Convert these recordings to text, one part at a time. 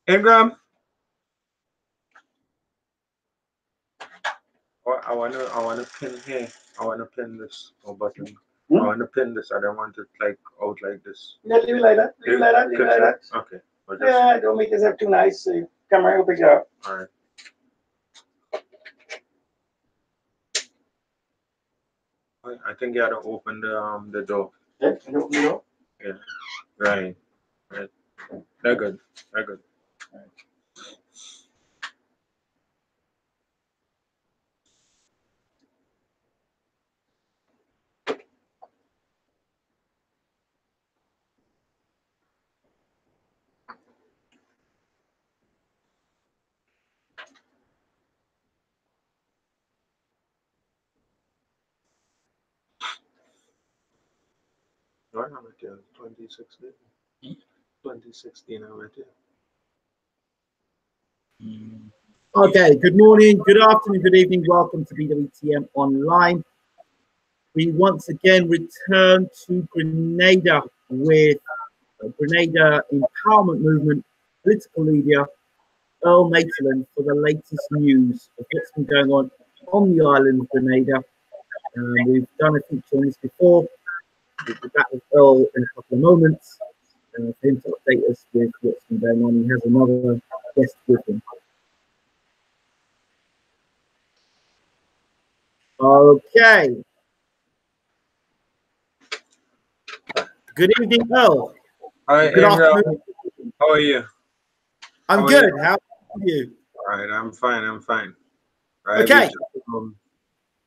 Ingram. I wanna pin here. I wanna pin this button. I wanna pin this. I don't want it like out like this. Yeah, leave it like that. Leave it like that. Leave it like that. Okay. Yeah, don't make yourself too nice. So your camera will pick it up. All right. I think you had to open the door. Yeah, you open the door. Yeah. Right. Right. They're good. They're good. What am I doing? 2016. 2016. I'm at it. Okay, good morning, good afternoon, good evening. Welcome to BWTM Online. We once again return to Grenada with Grenada Empowerment Movement political leader Earl Maitland for the latest news of what's been going on the island of Grenada. We've done a feature on this before. We'll be back with Earl in a couple of moments for him to update us with what's been going on. He has another guest with him. Okay. Good evening, Earl. Hi, Good Ingram. afternoon. How are you? I'm How are good. you? How are you? All right. I'm fine. I'm fine. Right. Okay.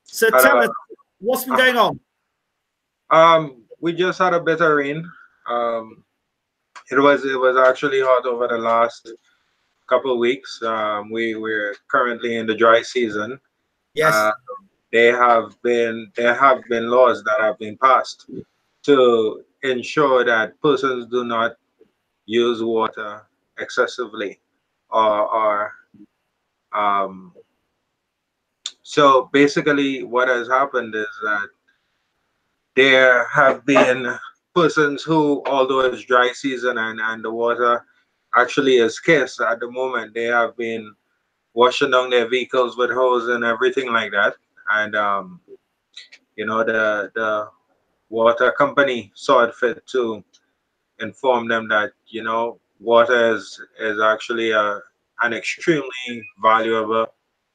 So had tell a, us what's been going on. we just had a bit of rain. It was actually hot over the last couple of weeks. We're currently in the dry season. Yes. Uh, there have been laws that have been passed to ensure that persons do not use water excessively, or um, so basically what has happened is that there have been persons who, although it's dry season and the water actually is scarce at the moment, they have been washing down their vehicles with hose and everything like that. And the water company saw it fit to inform them that water is actually an extremely valuable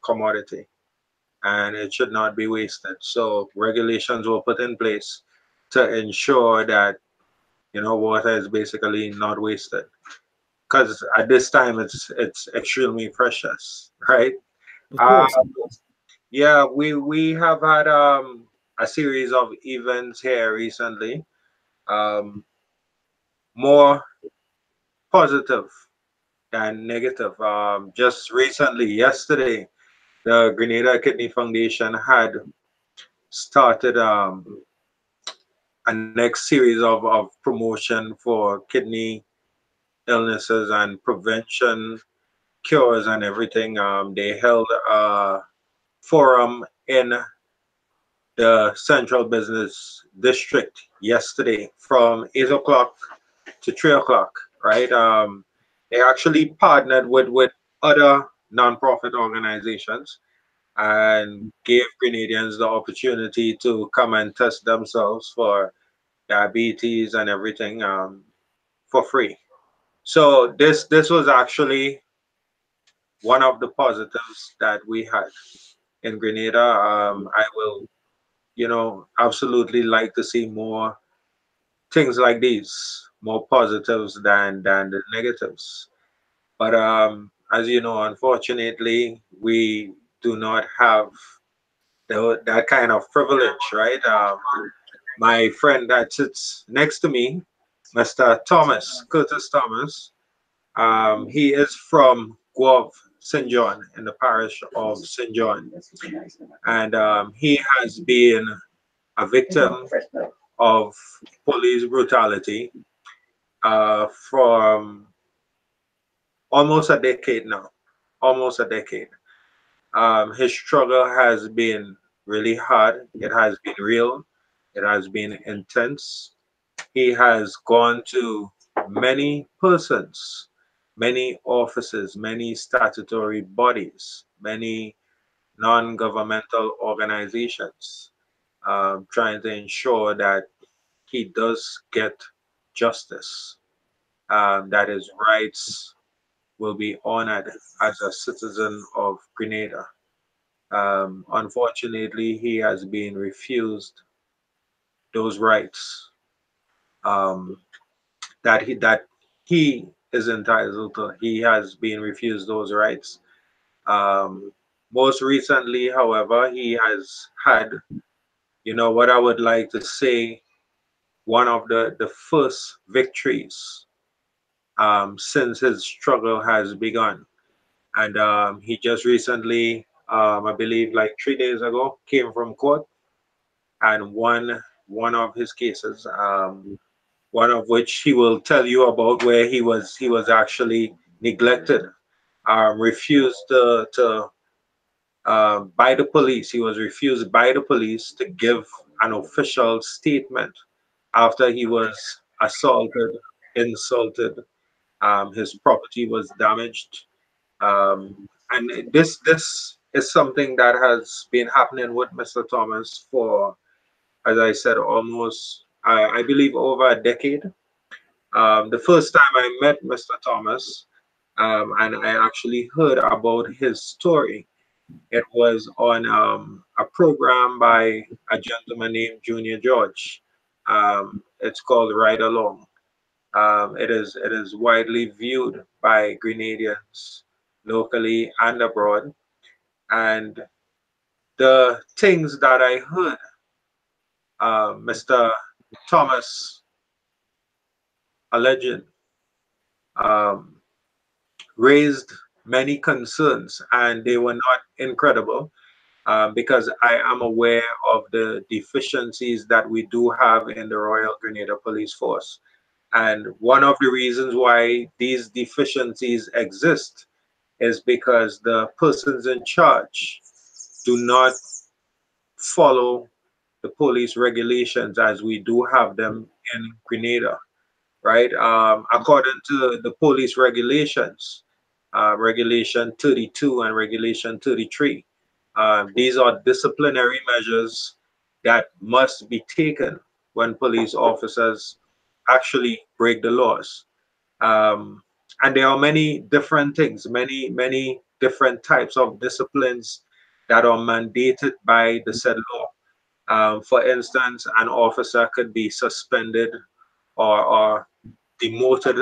commodity, and it should not be wasted. So regulations were put in place to ensure that water is basically not wasted, because at this time it's extremely precious, right? Of Uh, course. yeah, we have had a series of events here recently, um, more positive than negative. Just recently, yesterday, the Grenada Kidney Foundation had started a next series of promotion for kidney illnesses and prevention, cures, and everything. They held a forum in the Central Business District yesterday from 8 o'clock to 3 o'clock. Right? They actually partnered with other nonprofit organizations and gave Grenadians the opportunity to come and test themselves for diabetes and everything, for free. So this was actually one of the positives that we had in Grenada. I will, absolutely like to see more things like these, more positives than the negatives. But as you know, unfortunately, we do not have that kind of privilege, right? My friend that sits next to me, Mr. Thomas, Curtis Thomas, he is from Guelph, St. John, in the parish of St. John. And he has been a victim of police brutality from almost a decade now. Almost a decade. His struggle has been really hard. It has been real. It has been intense. He has gone to many persons many offices, many statutory bodies, many non-governmental organizations trying to ensure that he does get justice, that his rights will be honored as a citizen of Grenada. Unfortunately, he has been refused those rights um, that he is entitled to. He has been refused those rights. Um, Most recently, however, he has had, what I would like to say, one of the first victories since his struggle has begun. And he just recently, I believe like 3 days ago, came from court and won one of his cases, one of which he will tell you about, where he was actually neglected, refused to by the police. He was refused by the police to give an official statement after he was assaulted, insulted. His property was damaged, and this is something that has been happening with Mr. Thomas for, as I said, almost I believe over a decade. The first time I met Mr. Thomas, and I actually heard about his story, it was on a program by a gentleman named Junior George. It's called Ride Along. It is widely viewed by Grenadians locally and abroad. And the things that I heard Mr. Thomas alleged um, raised many concerns, and they were not incredible, because I am aware of the deficiencies that we do have in the Royal Grenada Police Force. And one of the reasons why these deficiencies exist is because the persons in charge do not follow the police regulations as we do have them in Grenada, right? According to the police regulations, Regulation 32 and Regulation 33, these are disciplinary measures that must be taken when police officers actually break the laws. Um, and there are many different things, many different types of disciplines that are mandated by the said law. For instance, an officer could be suspended or demoted.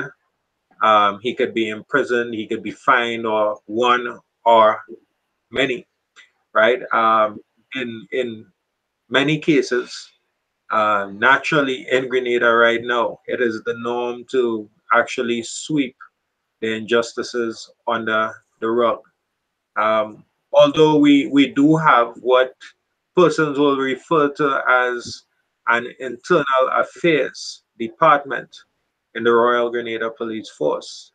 He could be imprisoned, he could be fined, or one or many, right? In many cases, naturally in Grenada right now, it is the norm to actually sweep the injustices under the rug. Although we do have what persons will refer to as an internal affairs department in the Royal Grenada Police Force,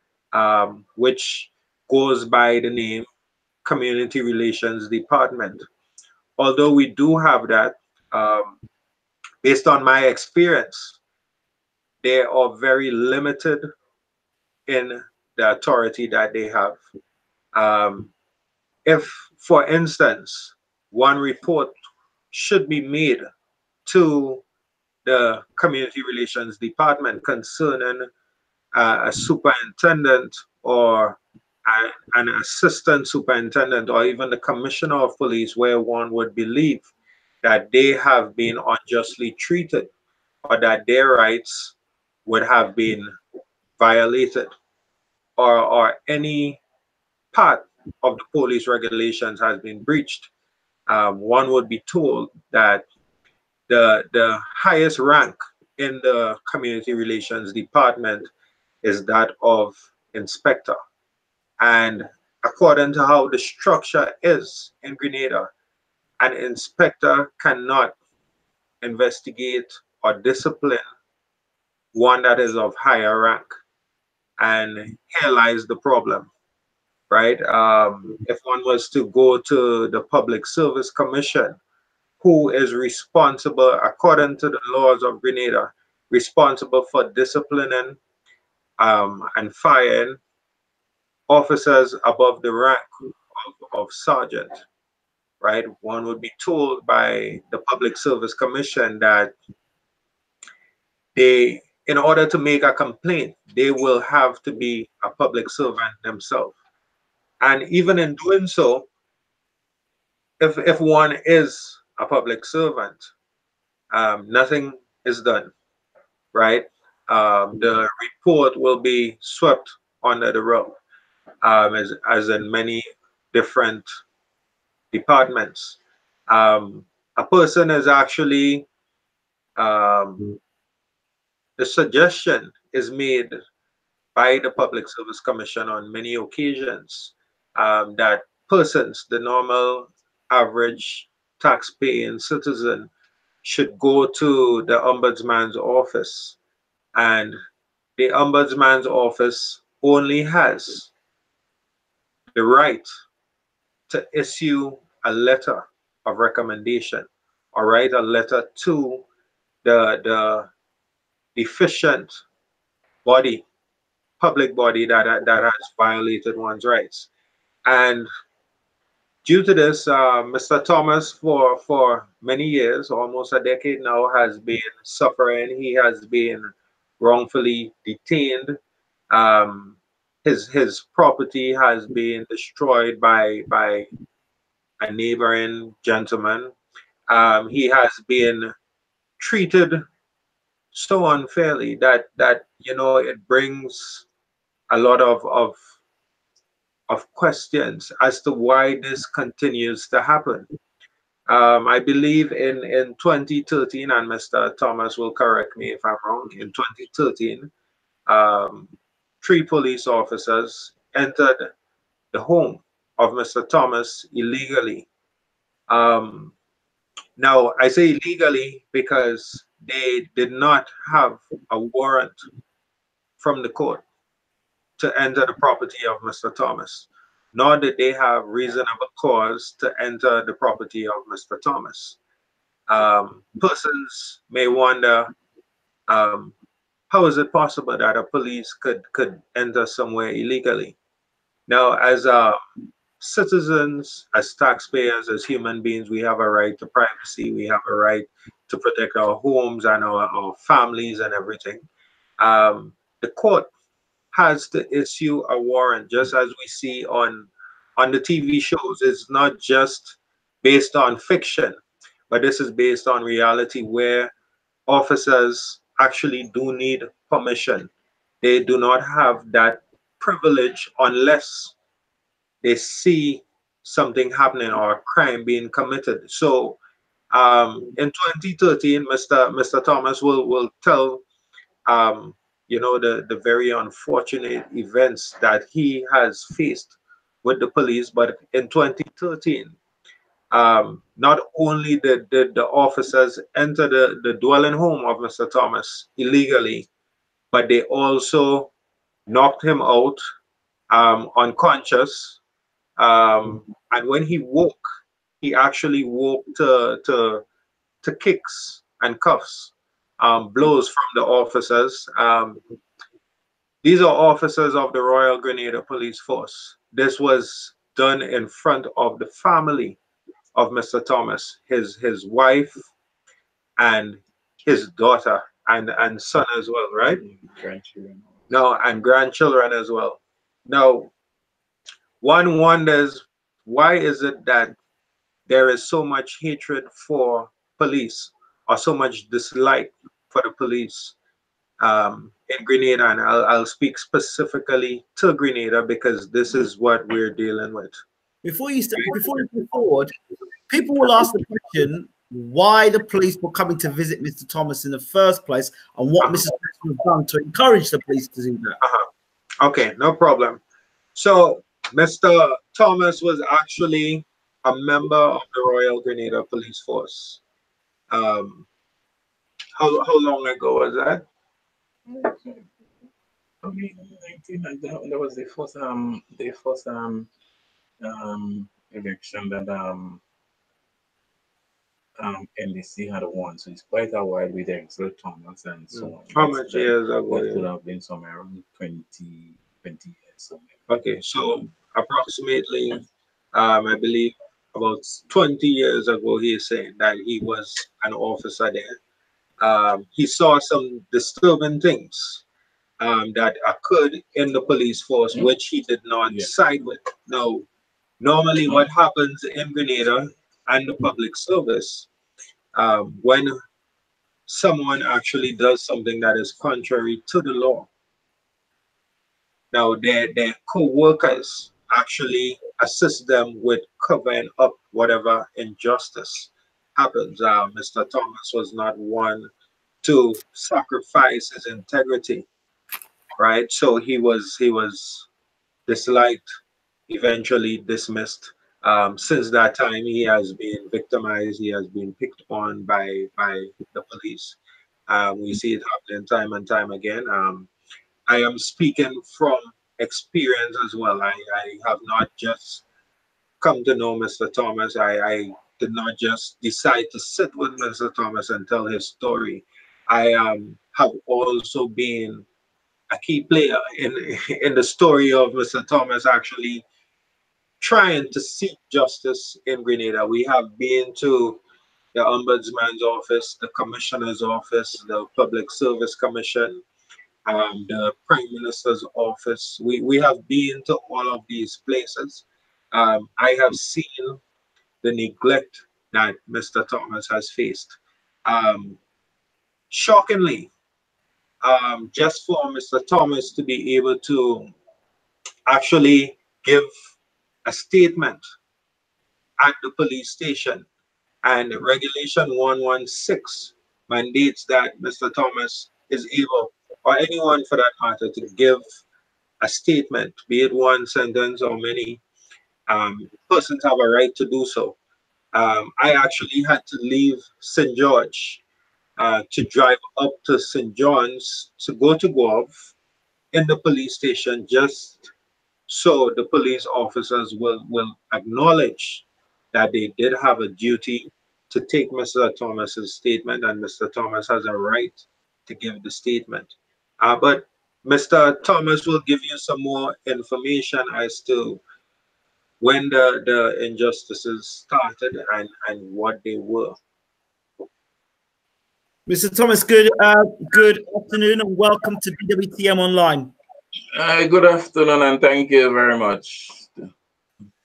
which goes by the name Community Relations Department. Although we do have that, um, based on my experience, they are very limited in the authority that they have. Um, if, for instance, one report should be made to the Community Relations Department concerning a superintendent or an assistant superintendent or even the commissioner of police, where one would believe that they have been unjustly treated or that their rights would have been violated, or any part of the police regulations has been breached, one would be told that the highest rank in the community relations department is that of inspector. And according to how the structure is in Grenada, an inspector cannot investigate or discipline one that is of higher rank. And here lies the problem, right? If one was to go to the Public Service Commission, who is responsible, according to the laws of Grenada, responsible for disciplining and firing officers above the rank of sergeant, right? One would be told by the Public Service Commission that they, in order to make a complaint, they will have to be a public servant themselves. And even in doing so, if one is a public servant, nothing is done, right? The report will be swept under the rug, as in many different departments. A person is actually, um, the suggestion is made by the Public Service Commission on many occasions, that persons, the normal average tax-paying citizen, should go to the ombudsman's office, and the ombudsman's office only has the right to issue a letter of recommendation or write a letter to the deficient body, public body that has violated one's rights. And due to this, Mr. Thomas, for many years, almost a decade now, has been suffering. He has been wrongfully detained. Um, his property has been destroyed by a neighboring gentleman. He has been treated so unfairly that it brings a lot of questions as to why this continues to happen. I believe in 2013, and Mr. Thomas will correct me if I'm wrong, in 2013, um, three police officers entered the home of Mr. Thomas illegally. Um, Now, I say illegally because they did not have a warrant from the court to enter the property of Mr. Thomas, nor did they have reasonable cause to enter the property of Mr. Thomas. Persons may wonder, um, how is it possible that a police could enter somewhere illegally? Now, as citizens, as taxpayers, as human beings, we have a right to privacy. We have a right to protect our homes and our families and everything. The court has to issue a warrant, just as we see on the TV shows. It's not just based on fiction, but this is based on reality where officers actually do need permission. They do not have that privilege unless they see something happening or a crime being committed. So in 2013, Mr. Thomas will tell the very unfortunate events that he has faced with the police. But in 2013, not only did the officers enter the dwelling home of Mr. Thomas illegally, but they also knocked him out unconscious, and when he woke, he actually woke to kicks and cuffs, blows from the officers. These are officers of the Royal Grenada Police Force. This was done in front of the family of Mr. Thomas, his wife, and his daughter and son as well, right? Grandchildren. No, and grandchildren as well. Now, one wonders, why is it that there is so much hatred for police or so much dislike for the police in Grenada? And I'll speak specifically to Grenada because this is what we're dealing with. Before you move forward, people will ask the question why the police were coming to visit Mr. Thomas in the first place and what Mrs. Thomas has done to encourage the police to do that. Okay, no problem. So Mr. Thomas was actually a member of the Royal Grenada Police Force. Um, how long ago was that? I mean, 19, that was the first election that NDC had won. So it's quite a while with Earl Thomas and so on. How much years ago? That could have been somewhere around 20 years. Okay, so approximately, I believe about 20 years ago, he is saying that he was an officer there. He saw some disturbing things that occurred in the police force, which he did not side with. Now, normally, what happens in Grenada and the public service, when someone actually does something that is contrary to the law, now their co-workers actually assist them with covering up whatever injustice happens. Mr. Thomas was not one to sacrifice his integrity, right? So he was disliked, eventually dismissed. Since that time, he has been victimized. He has been picked on by the police. We see it happening time and time again. I am speaking from experience as well. I have not just come to know Mr. Thomas. I did not just decide to sit with Mr. Thomas and tell his story. I have also been a key player in the story of Mr. Thomas actually trying to seek justice in Grenada. We have been to the Ombudsman's office, the Commissioner's office, the Public Service Commission, the Prime Minister's office. We have been to all of these places. I have seen the neglect that Mr. Thomas has faced. Um, Shockingly, just for Mr. Thomas to be able to actually give a statement at the police station, and Regulation 116 mandates that Mr. Thomas is able, or anyone for that matter, to give a statement, be it one sentence or many. Persons have a right to do so. I actually had to leave St. George to drive up to St. John's to go to Guelph in the police station, just so the police officers will acknowledge that they did have a duty to take Mr. Thomas's statement, and Mr. Thomas has a right to give the statement. But Mr. Thomas will give you some more information as to when the injustices started and what they were. Mr. Thomas, good afternoon and welcome to BWTM Online. Good afternoon and thank you very much.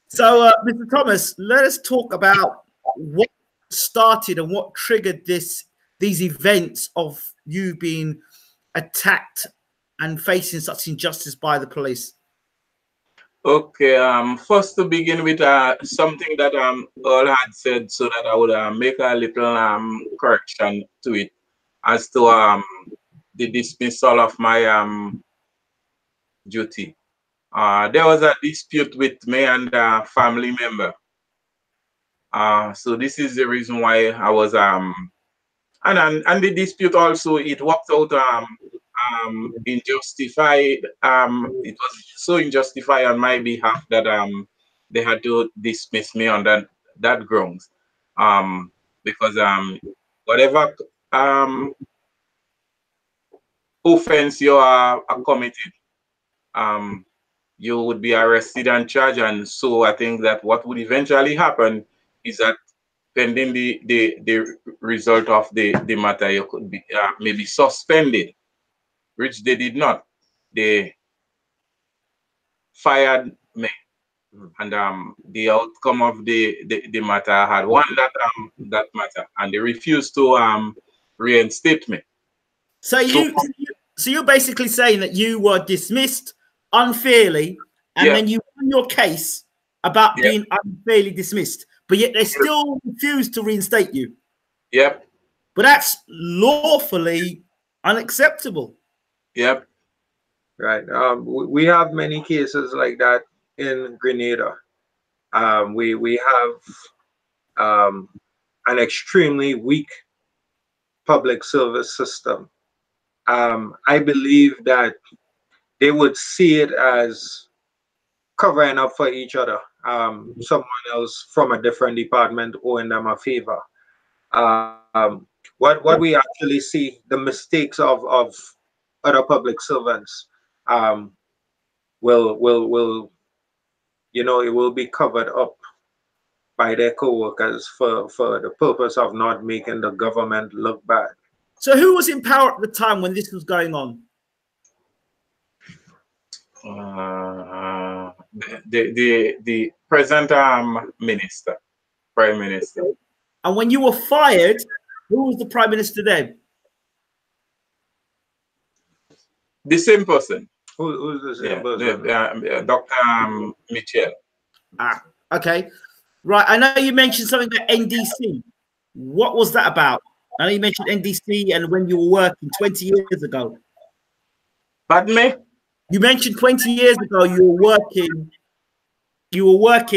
So, Mr. Thomas, let us talk about what started and what triggered these events of you being attacked and facing such injustice by the police. Okay, first to begin with something that Earl had said, so that I would make a little correction to it as to the dismissal of my duty. There was a dispute with me and a family member. So this is the reason why I was and the dispute also, it worked out unjustified. It was so unjustified on my behalf that they had to dismiss me on that grounds. Because whatever offense you are committed, you would be arrested and charged. And so I think that what would eventually happen is that pending the result of the matter, you could be maybe suspended, which they did not. They fired me, and the outcome of the matter, I had won that matter, and they refused to reinstate me. So you're basically saying that you were dismissed unfairly, and then you won your case about being unfairly dismissed, but yet they still refused to reinstate you. Yep. But that's lawfully unacceptable. Yep. Right. We have many cases like that in Grenada. We have an extremely weak public service system. I believe that they would see it as covering up for each other. Someone else from a different department owing them a favor. What we actually see, the mistakes of other public servants. will you know, it will be covered up by their co-workers for the purpose of not making the government look bad. So who was in power at the time when this was going on? The present minister, prime minister. And when you were fired, who was the prime minister then? The same person. Who's the same person? Dr. Mitchell. Ah, okay. Right. I know you mentioned something about NDC. What was that about? I know you mentioned NDC and when you were working 20 years ago. Pardon me? You mentioned 20 years ago you were working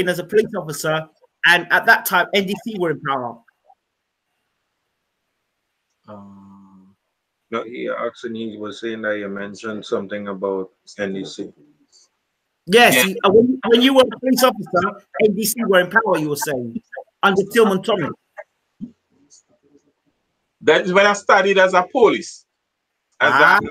as a police officer, and at that time NDC were in power. No, he was saying that you mentioned something about NDC. Yes, Yeah. when you were a police officer, NDC were in power, you were saying, under Tillman Thomas. That's when I studied as a police. It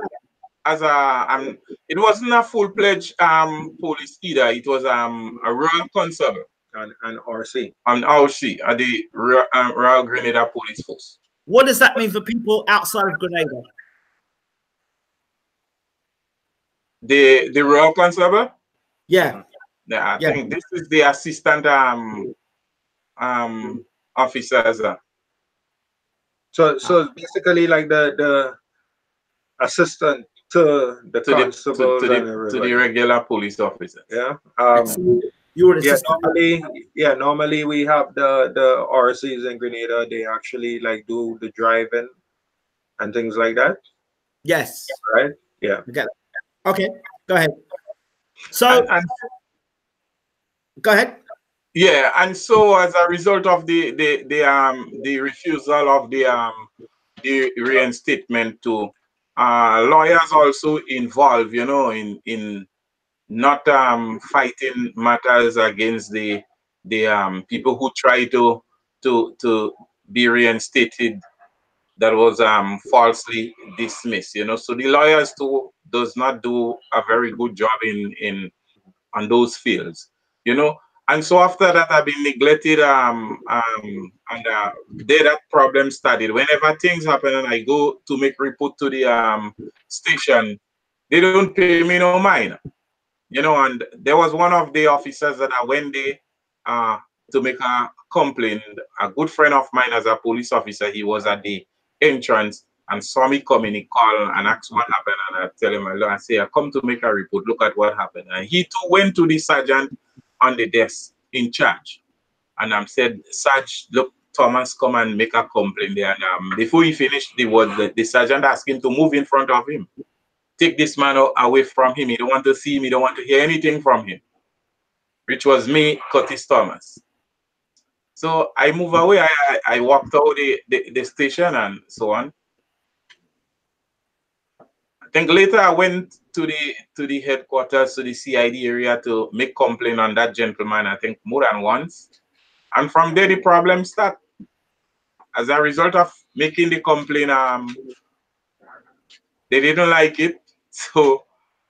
wasn't a full-fledged police either. It was a Royal Constable and RC. And RC at the Royal Grenada Police Force. What does that mean for people outside of Grenada? The Royal Constable? Yeah. I think this is the assistant officers. So basically like the assistant to the constable to the regular police officers. Yeah. You were assistant. Normally we have the RCs in Grenada. They actually like do the driving and things like that. Yes. Right. Yeah. Okay. Go ahead. So go ahead. Yeah, and so as a result of the refusal of the reinstatement to lawyers also involved, you know, in not fighting matters against the people who try to be reinstated that was falsely dismissed, you know. So the lawyers too does not do a very good job on those fields, you know. And so after that, I've been neglected, and there that problem started. Whenever things happen and I go to make report to the station, they don't pay me no mind, you know. And there was one of the officers that I went there to make a complaint. A good friend of mine as a police officer, he was at the entrance and saw me coming. He called and asked what happened, and I tell him, I say, I come to make a report. Look at what happened. And he too went to the sergeant on the desk in charge, and said, Sarge, look, Thomas, come and make a complaint there. And before he finished the word, the sergeant asked him to move in front of him. Take this man away from him. He don't want to see him. He don't want to hear anything from him. Which was me, Curtis Thomas. So I move away. I walked out the station and so on. I think later I went to the headquarters, to the CID area, to make complaint on that gentleman, I think more than once. And from there the problem started. As a result of making the complaint, they didn't like it. So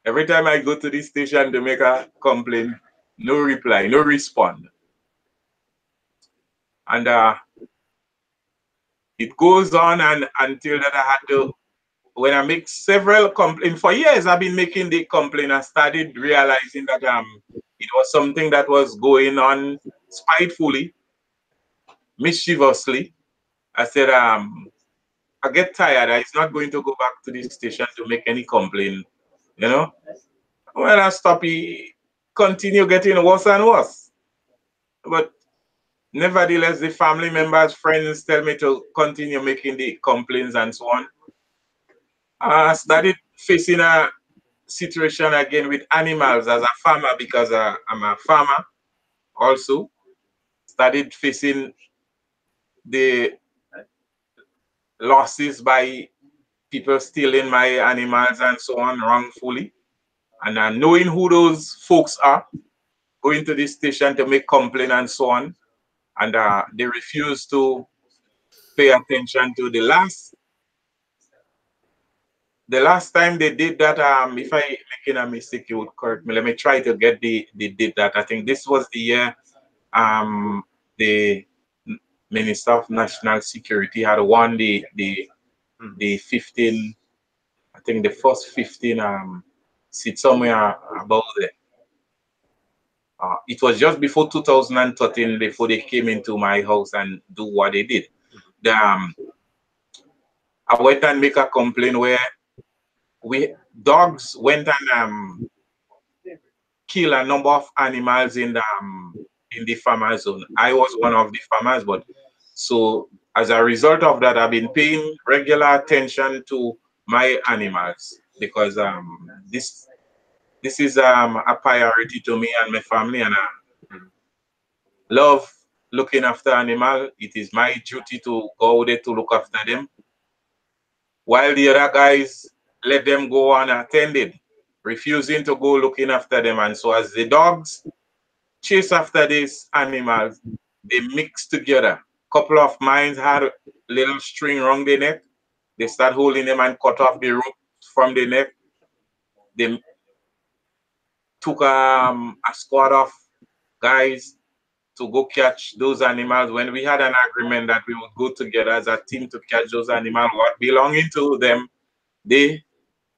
every time I go to the station to make a complaint, no reply, no response. And it goes on and until that I had to, when I make several complaints, for years I've been making the complaint, I started realizing that it was something that was going on spitefully, mischievously. I said, I get tired. It's not going to go back to the station to make any complaint, you know. When I stop, he continue getting worse and worse. But nevertheless, the family members, friends tell me to continue making the complaints and so on. I started facing a situation again with animals as a farmer, because I'm a farmer also. Started facing the losses by people stealing my animals and so on wrongfully. And knowing who those folks are, going to the station to make complaint and so on. And they refuse to pay attention to the last the last time they did that, if I making a mistake, you would correct me. Let me try to get the date that. I think this was the year the Minister of National Security had won the 15, I think the first 15 seats somewhere about there. It was just before 2013 before they came into my house and do what they did. I went and make a complaint where dogs went and kill a number of animals in the farmer zone. I was one of the farmers, but so as a result of that, I've been paying regular attention to my animals because this is a priority to me and my family, and I love looking after animal. It is my duty to go out there to look after them, while the other guys let them go unattended, refusing to go looking after them. And so as the dogs chase after these animals, they mix together. Couple of mines had little string around the neck. They start holding them and cut off the rope from the neck. They took a squad of guys to go catch those animals. When we had an agreement that we would go together as a team to catch those animals, what belonging to them, they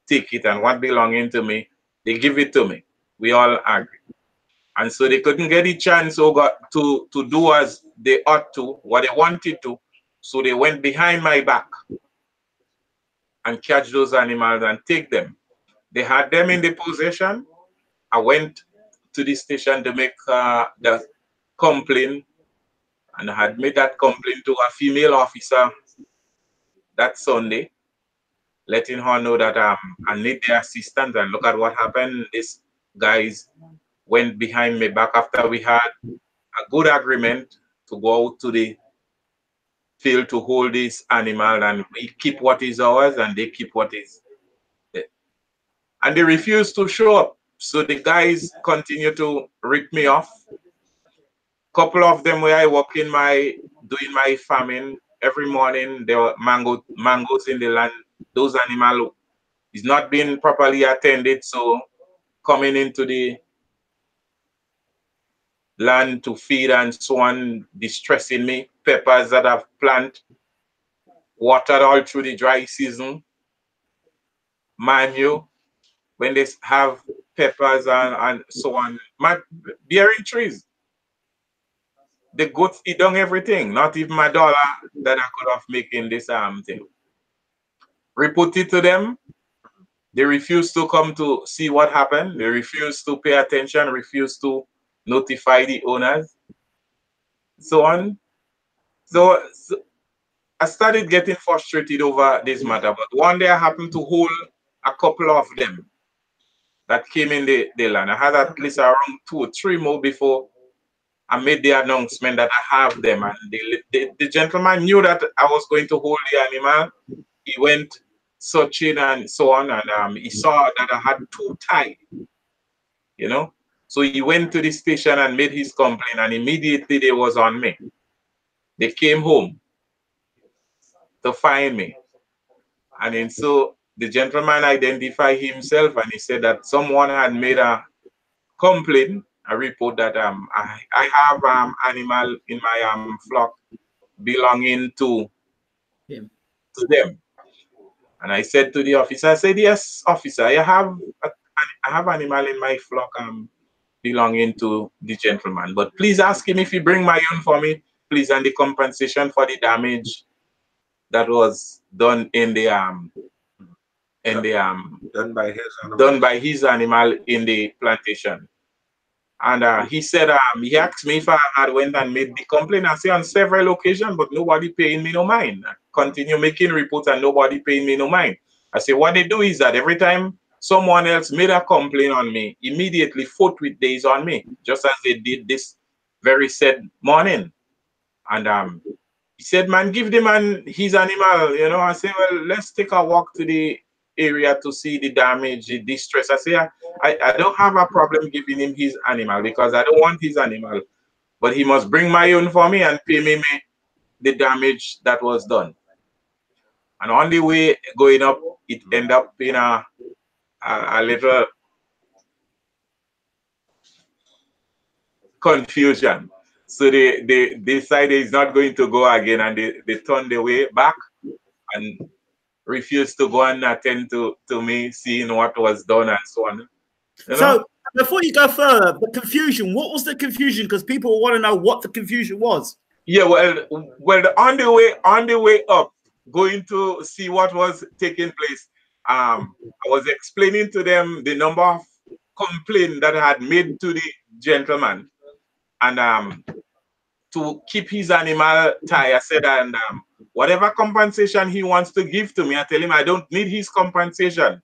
take it, and what belonging to me, they give it to me. We all agree. And so they couldn't get a chance to do as they ought to, what they wanted to. So they went behind my back and catch those animals and take them. They had them in the possession. I went to the station to make the complaint, and I had made that complaint to a female officer that Sunday, letting her know that I need their assistance. And look at what happened. These guys went behind me back after we had a good agreement to go out to the field to hold this animal, and we keep what is ours and they keep what is there. And they refuse to show up. So the guys continue to rip me off. Couple of them where I walk in doing my farming every morning, there were mangoes in the land. Those animals is not being properly attended, so coming into the land to feed and so on, distressing me. Peppers that I've planted, watered all through the dry season. Manure, when they have peppers and so on, bearing trees. The goats eat down everything, not even my dollar that I could have making this thing. Report it to them. They refuse to come to see what happened. They refuse to pay attention, refuse to notify the owners, so on. So I started getting frustrated over this matter. But one day I happened to hold a couple of them that came in the land. I had at least around 2 or 3 more before I made the announcement that I have them. And the gentleman knew that I was going to hold the animal. He went searching and so on, and he saw that I had 2 tied, you know. So he went to the station and made his complaint, and immediately they was on me. They came home to find me. And then so the gentleman identified himself, and he said that someone had made a complaint, a report that I have animal in my flock belonging to them. And I said to the officer, I said, yes, officer, I have animal in my flock belonging to the gentleman. But please ask him if he bring my own for me, please, and the compensation for the damage that was done in the done by his animal in the plantation. And he said, he asked me if I had went and made the complaint. I say on several occasions, but nobody paying me no mind. I continue making reports and nobody paying me no mind. I say, what they do is that every time someone else made a complaint on me, immediately forthwith days on me, just as they did this very said morning. And he said, man, give the man his animal, you know. I say, well, let's take a walk to the area to see the damage, the distress. I say, I don't have a problem giving him his animal because I don't want his animal, but he must bring my own for me and pay me the damage that was done. And on the way going up, it ended up in a little confusion. So they decided it's not going to go again, and they turned the way back and refused to go and attend to me seeing what was done and so on. You know? So before you go further, the confusion, what was the confusion? Because people want to know what the confusion was. Yeah, well, on the way up, going to see what was taking place, I was explaining to them the number of complaints that I had made to the gentleman, and to keep his animal tie. I said, and whatever compensation he wants to give to me, I tell him I don't need his compensation.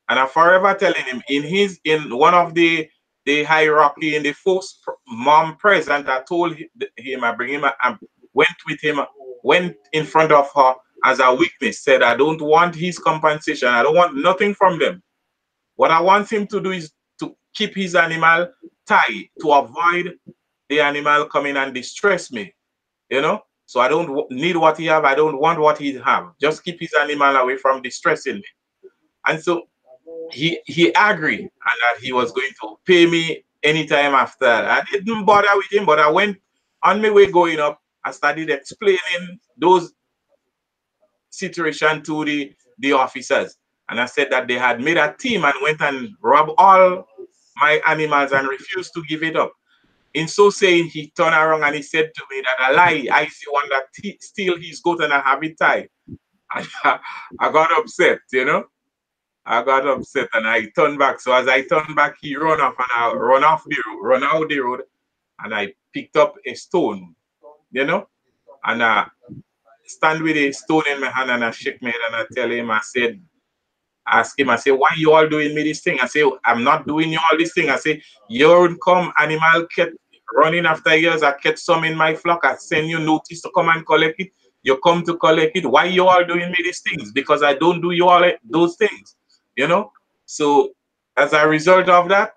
And I'm forever telling him in one of the hierarchy in the first mom present, I told him, I bring him, I went with him, went in front of her as a witness, said I don't want his compensation. I don't want nothing from them. What I want him to do is to keep his animal tied to avoid the animal coming and distress me, you know. So I don't need what he have. I don't want what he have. Just keep his animal away from distressing me. And so he agreed, and that he was going to pay me anytime after. I didn't bother with him, but I went on my way going up. I started explaining those situations to the officers, and I said that they had made a team and went and robbed all my animals and refused to give it up. In so saying, he turned around and he said to me that a lie, I is the one that steal his goat and I have it tied. I got upset, you know. I got upset and I turned back. So as I turned back, he run off and I run out the road, and I picked up a stone, you know, and I stand with a stone in my hand and I shake my head and I tell him, ask him, I say, why you all doing me this thing? I say, I'm not doing you all this thing. I say, you come animal kept running after years. I kept some in my flock. I send you notice to come and collect it. You come to collect it. Why you all doing me these things? Because I don't do you all those things, you know? So as a result of that,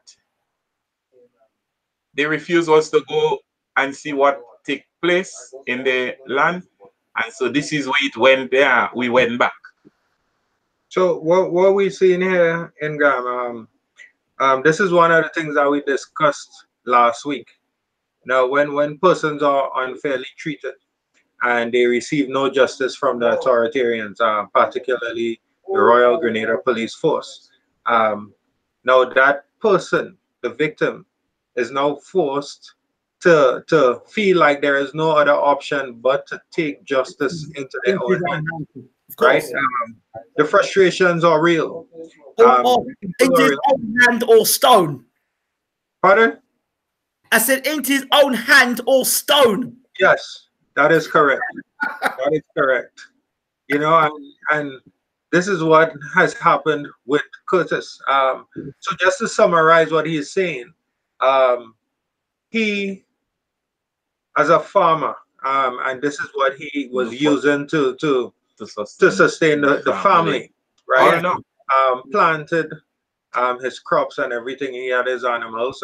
they refused us to go and see what take place in the land. And so this is where it went there. We went back. So what we seeing here, Ingram, this is one of the things that we discussed last week. Now, when persons are unfairly treated and they receive no justice from the authoritarians, particularly the Royal Grenada Police Force, now that person, the victim, is now forced to feel like there is no other option but to take justice into their own hands, right? The frustrations are real. Or into his own hand or stone. Pardon? I said into his own hand or stone. Yes, that is correct. That is correct. You know, and this is what has happened with Curtis. So just to summarize what he's saying, he, as a farmer, and this is what he was using to sustain the family, right? Planted his crops and everything. He had his animals.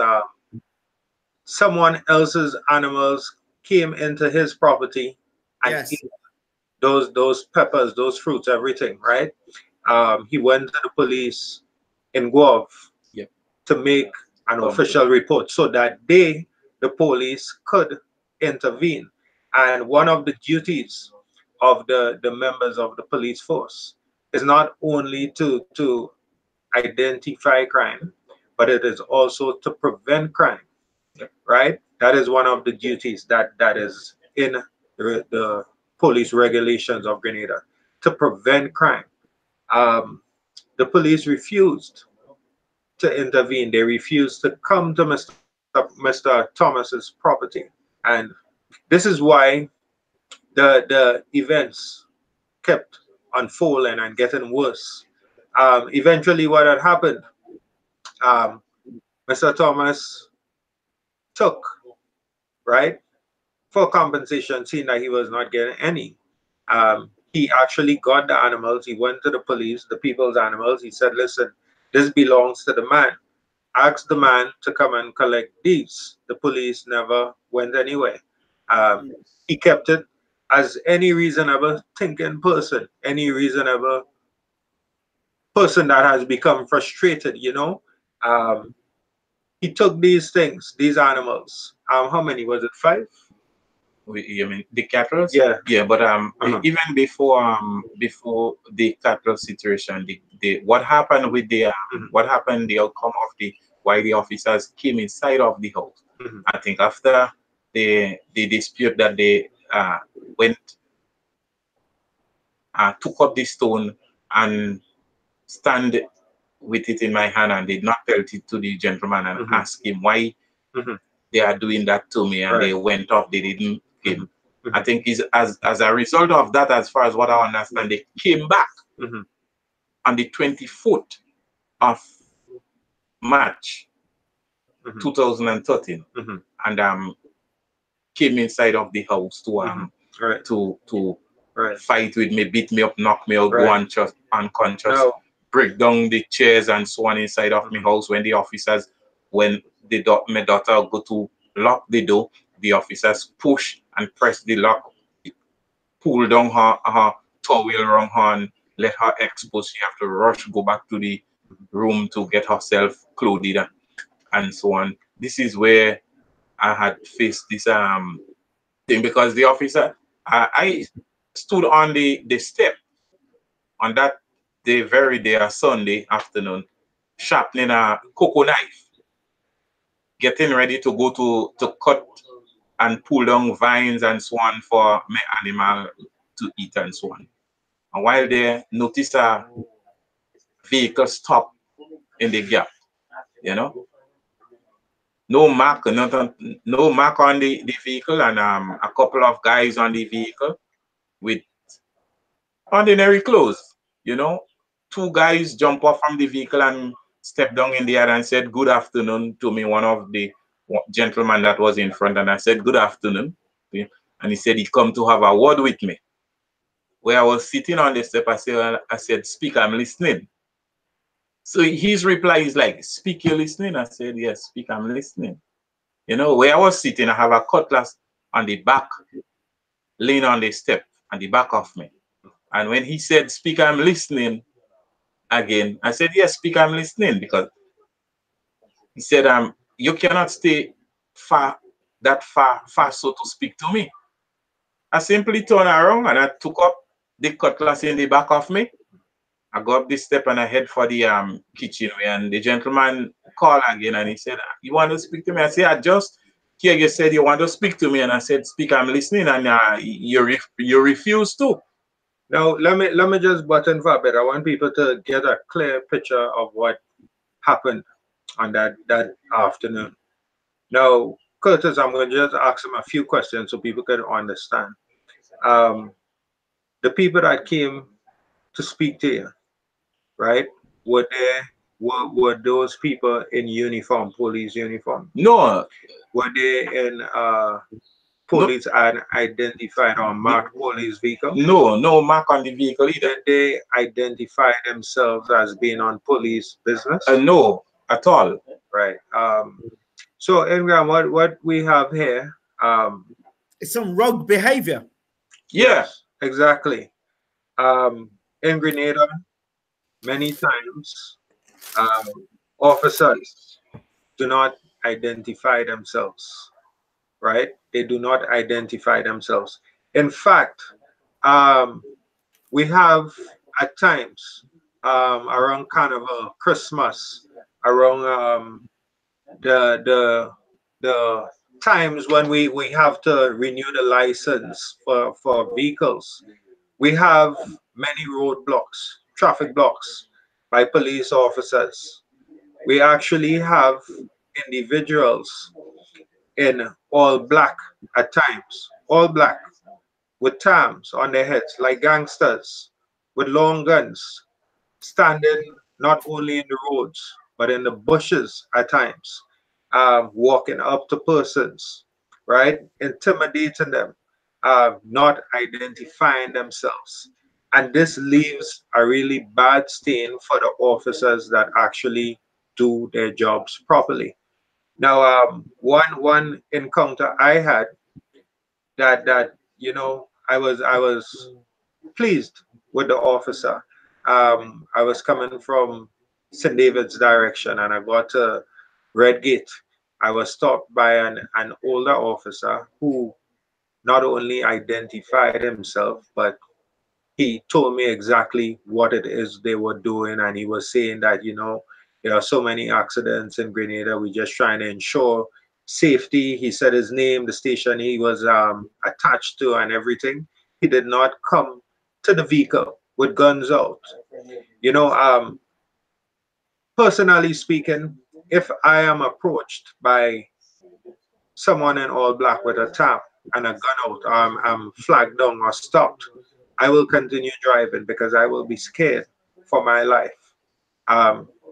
Someone else's animals came into his property and ate those peppers, those fruits, everything, right? He went to the police in Guelph to make an official report so that they, the police, could intervene. And one of the duties of the members of the police force is not only to identify crime, but it is also to prevent crime, right? That is one of the duties that is in the police regulations of Grenada, to prevent crime. The police refused to intervene. They refused to come to Mr. Thomas's property. And this is why the events kept unfolding and getting worse. Eventually, what had happened, Mr. Thomas took, right, for compensation, seeing that he was not getting any. He actually got the animals. He went to the police, the people's animals. He said, listen, this belongs to the man. Asked the man to come and collect these. The police never went anywhere. He kept it. as any reasonable thinking person, any reasonable person that has become frustrated, you know, he took these things, these animals. How many was it? 5? You mean the cattle? Yeah. Yeah, but even before the cattle situation, the what happened with the what happened, the outcome of the why the officers came inside of the house. I think after the dispute that they went took up the stone and stand with it in my hand and did not pelt it to the gentleman and ask him why they are doing that to me, and they went off, they didn't came. I think is as a result of that, as far as what I understand, they came back on the 24th of March 2013 and came inside of the house to fight with me, beat me up, knock me out, go unconscious, break down the chairs and so on inside of my house. When the officers, when my daughter go to lock the door, the officers push and press the lock, pull down her towel around her and let her expose. She have to rush, go back to the room to get herself clothed and so on. This is where I had faced this thing, because the officer, I stood on the step on that day, very day, a Sunday afternoon, sharpening a cocoa knife, getting ready to go to cut and pull down vines and so on for my animal to eat and so on. And while there, notice a vehicle stop in the gap, you know. No mark, no mark on the vehicle, and a couple of guys on the vehicle with ordinary clothes, you know. 2 guys jump off from the vehicle and step down in the air and said, "Good afternoon" to me, one of the gentleman that was in front, and I said, "Good afternoon." And he said he come to have a word with me. Where I was sitting on the step, I said, "Speak, I'm listening." So his reply is like, "Speak, you're listening?" I said, "Yes, speak, I'm listening." You know, where I was sitting, I have a cutlass on the back, laying on the step, on the back of me. And when he said, "Speak, I'm listening," again, I said, "Yes, speak, I'm listening," because he said, "You cannot stay that far so to speak to me." I simply turned around and I took up the cutlass in the back of me. I go up the step and I head for the kitchen, and the gentleman called again and he said, "You want to speak to me?" I said, "I just hear you said you want to speak to me," and I said, "Speak, I'm listening," and you refuse to. Now let me just button for a bit. I want people to get a clear picture of what happened on that afternoon. Now, Curtis, I'm going to just ask him a few questions so people can understand. The people that came to speak to you, right? Were those people in uniform, police uniform? No. Were they in police and identified or marked police vehicle? No mark on the vehicle either. Did they identify themselves as being on police business? No, at all. Right. So Ingram, what we have here, it's some rogue behavior. Yes, exactly. In Grenada, many times, officers do not identify themselves, right? They do not identify themselves. In fact, we have at times around Carnival, Christmas, around the times when we have to renew the license for vehicles, we have many roadblocks, traffic blocks by police officers. We actually have individuals in all black at times, all black, with tams on their heads like gangsters, with long guns, standing not only in the roads but in the bushes at times, walking up to persons, right, intimidating them, not identifying themselves, and this leaves a really bad stain for the officers that actually do their jobs properly. Now, one encounter I had that was pleased with the officer. I was coming from St. David's direction, and I got to Red Gate. I was stopped by an older officer who not only identified himself, but he told me exactly what it is they were doing. And he was saying that, you know, there are so many accidents in Grenada. We're just trying to ensure safety. He said his name, the station he was attached to, and everything. He did not come to the vehicle with guns out. You know, personally speaking, if I am approached by someone in all black with a tap and a gun out, I'm flagged down or stopped, I will continue driving because I will be scared for my life.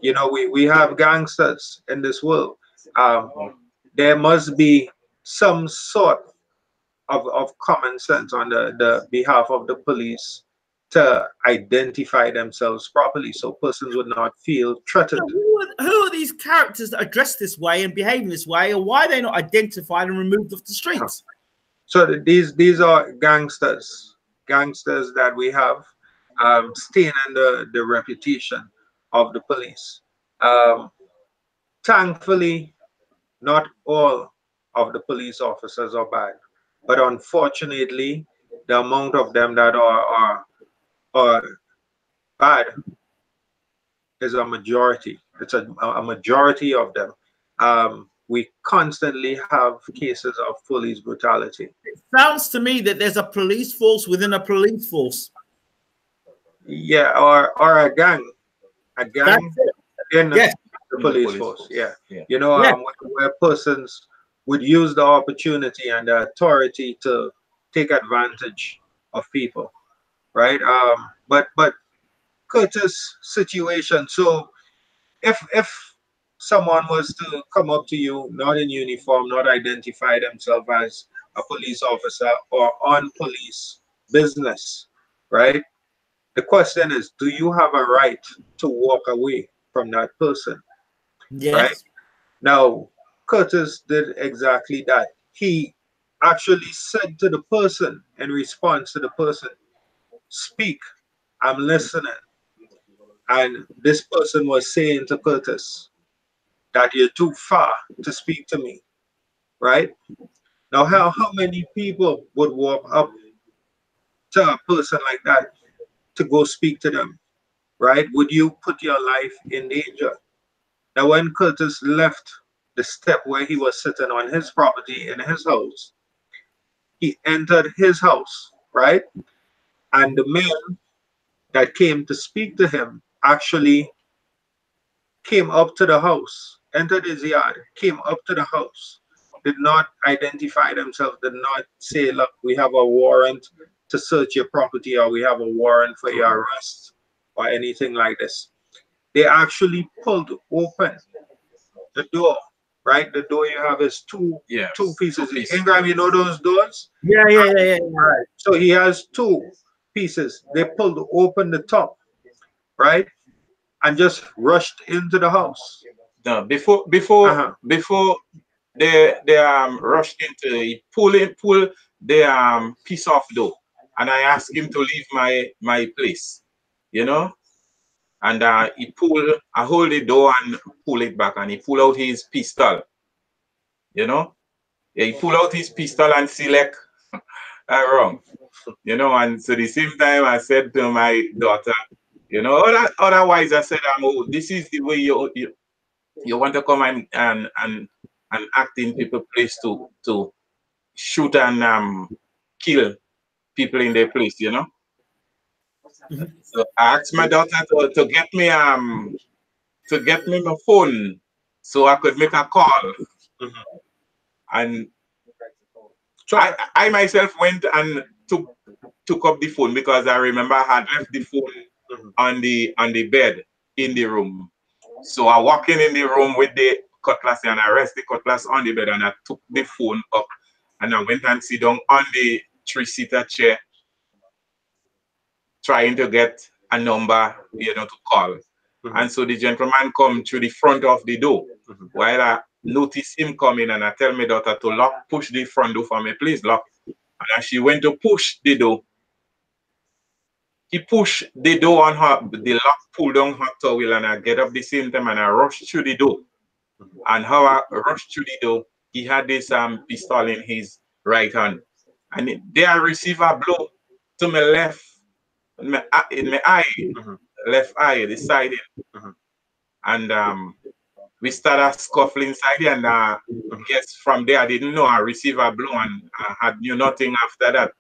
You know, we have gangsters in this world. Um, there must be some sort of common sense on the behalf of the police to identify themselves properly so persons would not feel So threatened. who are these characters that are dressed this way and behaving this way, and why are they not identified and removed off the streets? So these are gangsters that we have staining the reputation of the police. Um, Thankfully, not all of the police officers are bad, but unfortunately, the amount of them that are bad is a majority. It's a majority of them. We constantly have cases of police brutality. It sounds to me that there's a police force within a police force. Yeah, or a That's gang it. in Yes. the In the police police force. force. Yeah, Yeah. you know, Yeah. where persons would use the opportunity and the authority to take advantage of people, right? But Curtis situation. So if someone was to come up to you, not in uniform, not identify themselves as a police officer or on police business, right? The question is, do you have a right to walk away from that person, right? Yes. Now, Curtis did exactly that. He actually said to the person in response to the person, speak, I'm listening. And this person was saying to Curtis that you're too far to speak to me, right? Now, how many people would walk up to a person like that to go speak to them, right? Would you put your life in danger? Now, when Curtis left the step where he was sitting on his property in his house, he entered his house, right? And the man that came to speak to him actually came up to the house, entered his yard, came up to the house, did not identify themselves, did not say, look, we have a warrant to search your property or we have a warrant for your arrest or anything like this. They actually pulled open the door, right? The door you have is Yes. two pieces. Two pieces. Ingram, you know those doors? Yeah. Right. So he has two pieces. They pulled open the top, right? And just rushed into the house. No, Uh-huh. before they rushed into he pull the piece of door, and I asked him to leave my place, you know, and I hold the door and pull it back, and he pull out his pistol, you know. Yeah, he pull out his pistol and select wrong, you know, and so the same time I said to my daughter, you know, otherwise I said, oh, this is the way you want to come and act in people's place to shoot and kill people in their place, you know. So I asked my daughter to get me my phone so I could make a call. Mhm. And So, I myself went and took up the phone because I remember I had left the phone mhm. on the bed in the room. So I walk in the room with the cutlass and I rest the cutlass on the bed and I took the phone up and I went and sit down on the three-seater chair trying to get a number, you know, to call. Mhm. And so the gentleman come through the front of the door. Mhm. While I notice him coming and I tell my daughter to lock, push the front door for me, please lock. And as she went to push the door, he pushed the door on her, the lock pulled down her towel, and I get up the same time and I rushed through the door. And how I rushed through the door, he had this pistol in his right hand. And there I received a blow to my left, in my eye, left eye, the side. And we started scuffling inside there, and guess from there I didn't know I received a blow, and I knew nothing after that.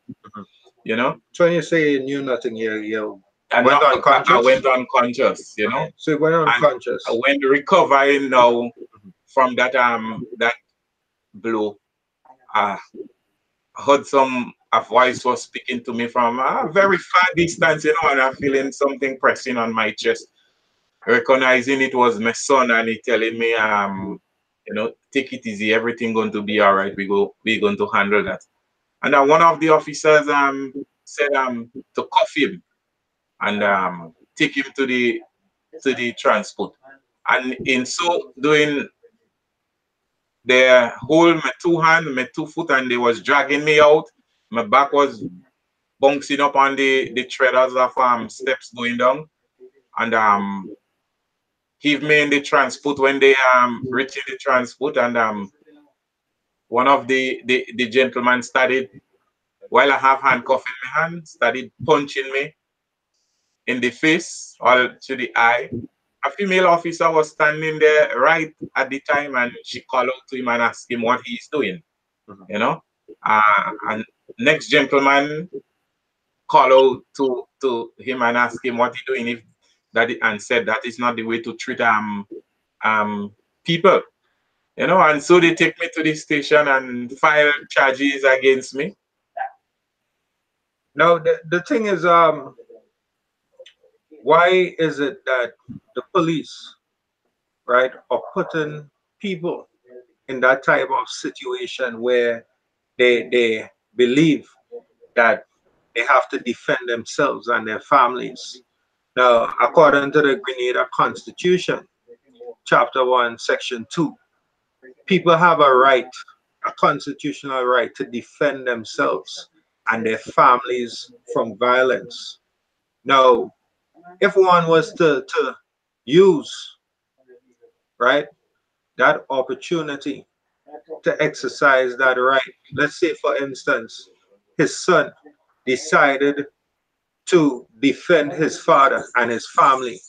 You know. So when you say you knew nothing, you I went unconscious. I went unconscious. You know. So you went unconscious. And when recovering now from that that blow, I heard a voice was speaking to me from a very far distance, you know, and I'm feeling something pressing on my chest. Recognizing it was my son, and he telling me, you know, take it easy, everything going to be all right. We're going to handle that. And one of the officers said to cuff him and take him to the transport. And in so doing, they hold my two hand, my 2 foot, and they was dragging me out. My back was bouncing up on the treaders of steps going down. And heave me in the transport when they reached the transport, and one of the gentlemen started, while I have handcuff in my hand, started punching me in the face or to the eye. A female officer was standing there right at the time, and she called out to him and asked him what he's doing. You know, and next gentleman called out to him and asked him what he's doing, and said that is not the way to treat people. You know, and so they take me to the station and file charges against me. Now the thing is, why is it that the police, right, are putting people in that type of situation where they believe that they have to defend themselves and their families? Now, according to the Grenada Constitution, Chapter 1, Section 2, people have a right, a constitutional right, to defend themselves and their families from violence. Now, if one was to use, right, that opportunity to exercise that right, let's say, for instance, his son decided to defend his father and his family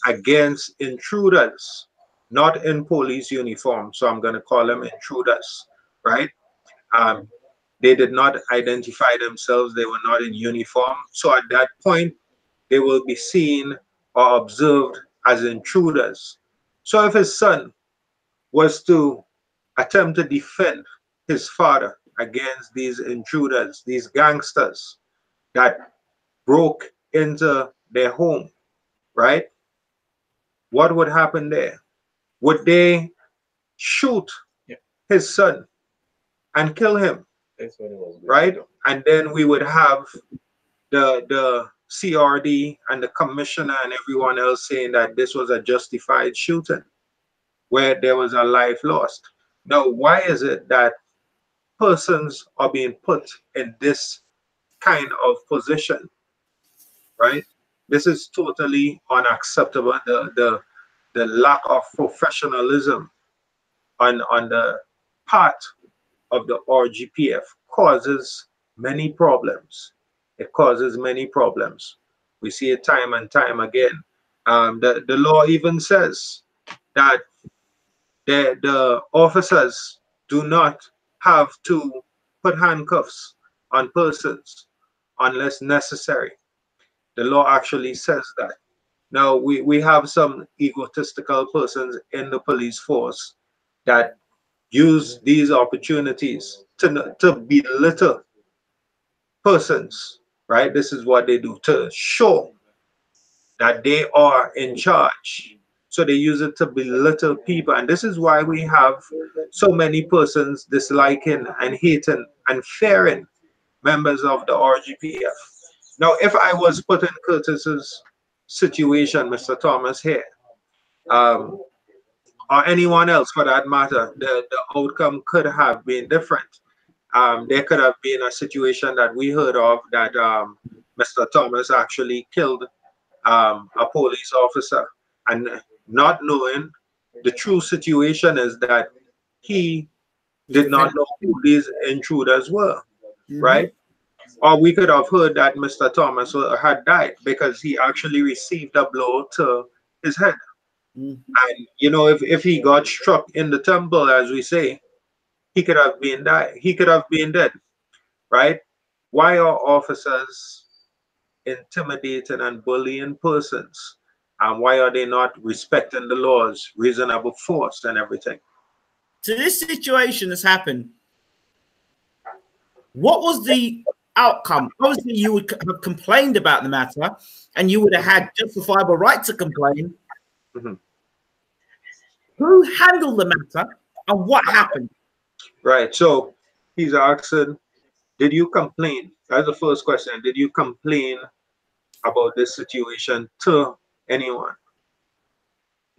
against intruders, not in police uniform, so I'm going to call them intruders, right? Um, they did not identify themselves, they were not in uniform. So at that point, they will be seen or observed as intruders. So if his son was to attempt to defend his father against these intruders, these gangsters that broke into their home, right? What would happen there? Would they shoot his son and kill him, right? And then we would have the CRD and the commissioner and everyone else saying that this was a justified shooting where there was a life lost. Now, why is it that persons are being put in this kind of position, right? This is totally unacceptable. The lack of professionalism on the part of the RGPF causes many problems. It causes many problems. We see it time and time again. The law even says that the officers do not have to put handcuffs on persons unless necessary. The law actually says that. Now, we have some egotistical persons in the police force that use these opportunities to belittle persons, right? This is what they do to show that they are in charge. So they use it to belittle people. And this is why we have so many persons disliking and hating and fearing members of the RGPF. Now, if I was put in Curtis's situation, Mr. Thomas here, or anyone else for that matter, the outcome could have been different. There could have been a situation that we heard of that Mr. Thomas actually killed a police officer, and not knowing the true situation is that he did not know who these intruders were, right? Or we could have heard that Mr. Thomas had died because he actually received a blow to his head. And you know, if he got struck in the temple, as we say, he could have been died. He could have been dead, right? Why are officers intimidating and bullying persons? And why are they not respecting the laws, reasonable force, and everything? So this situation has happened. What was the outcome? Obviously, you would have complained about the matter, and you would have had justifiable right to complain. Who handled the matter, and what happened? Right. So he's asking, did you complain? That's the first question. Did you complain about this situation to anyone?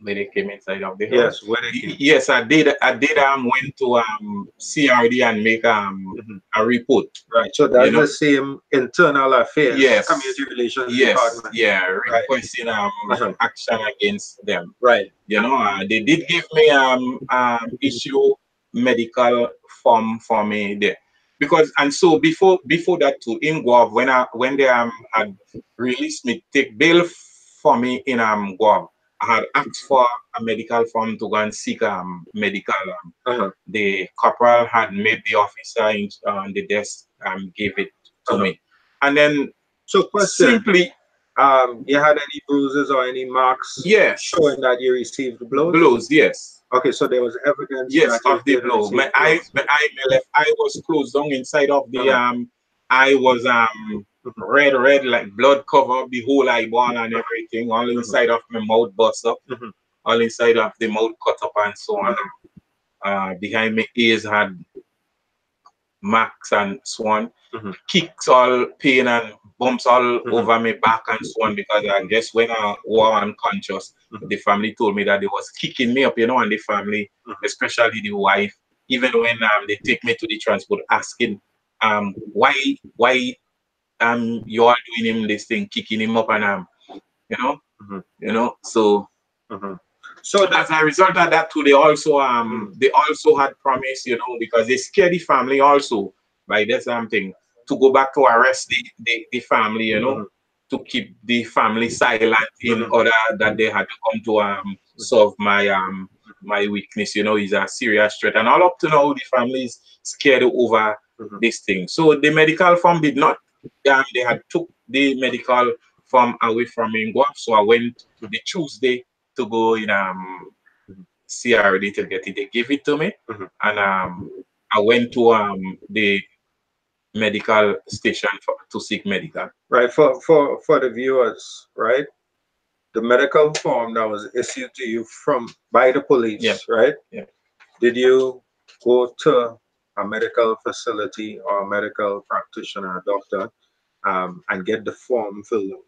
When they came inside of the house. Yes, when they came. Yes, I did went to CRD and make a report. Right. So that's the same internal affairs, yes, community relations yes, department. yeah, requesting action against them. Right. You know, they did give me issue medical form for me there. Because and so before that too, in Guav, when they had released me, take bail for me in Guav, I had asked for a medical form to go and seek medical. The corporal had made the officer on the desk gave it to me, and then so simply you had any bruises or any marks? Yes, showing that you received blows. Blows, yes. Okay, so there was evidence. Yes, that of the blow. My left eye was closed down inside of the eye was red, like blood cover up the whole eyeball and everything. All inside of my mouth bust up. All inside of the mouth cut up and so on. Behind my ears had marks and so on. Kicks, all pain and bumps all over my back and so on, because I guess when I was unconscious, the family told me that they was kicking me up, you know, and the family, especially the wife, even when they take me to the transport, asking why you are doing him this thing, kicking him up, and you know, so so as a result of that too, they also had promised, you know, because they scare the family also by this thing, to go back to arrest the family, you know, to keep the family silent in order that they had to come to solve my weakness, you know, is a serious threat. And all up to now, the family is scared over this thing. So the medical form did not, they had took the medical form away from Ingram. So I went the Tuesday to go in CRD to get it. They gave it to me, and I went to the medical station to seek medical. Right, for the viewers, right? The medical form that was issued to you by the police, right? Yeah. Did you go to a medical facility or a medical practitioner, a doctor, and get the form filled out?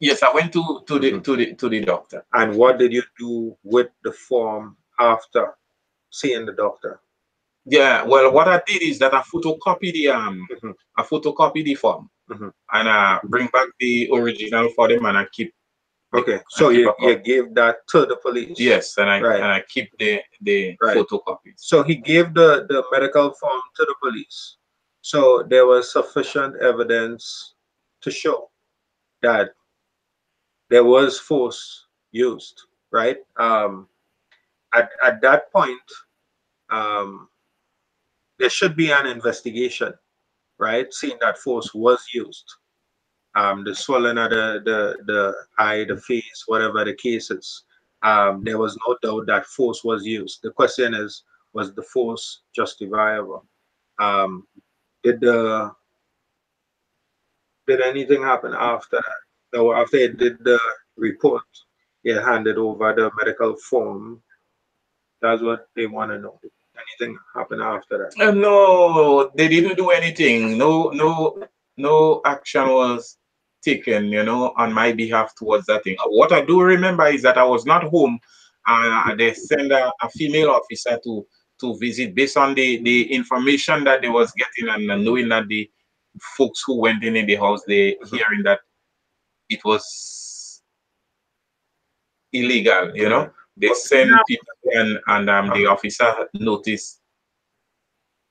Yes, I went to the doctor. And what did you do with the form after seeing the doctor? Yeah, well, what I did is that I photocopy the form, and bring back the original for them, and I keep. Okay, so you gave that to the police. Yes, and I keep the photocopies. So he gave the medical form to the police. So there was sufficient evidence to show that there was force used, right? At that point, there should be an investigation, right? Seeing that force was used. The swelling of the eye, the face, whatever the case is, there was no doubt that force was used. The question is, was the force justifiable? Did anything happen after that? No, after it did the report, it handed over the medical form. That's what they want to know. Anything happened after that? No, they didn't do anything. No action was taken, you know, on my behalf towards that thing. What I do remember is that I was not home. They sent a female officer to to visit based on the information that they was getting and knowing that the folks who went in the house, they hearing that it was illegal, you know. They send people and the officer noticed.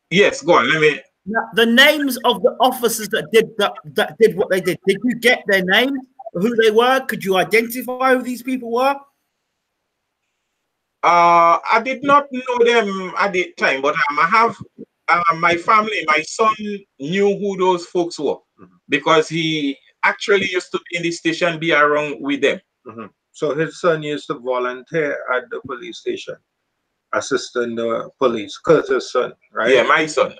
Yes, go on. Let me. Now, the names of the officers that did what they did. Did you get their names? Who they were? Could you identify who these people were? I did not know them at the time, but I have my family, my son knew who those folks were because he actually used to be in the station, be around with them. So his son used to volunteer at the police station, assisting the police. Curtis' son, right? Yeah, my son.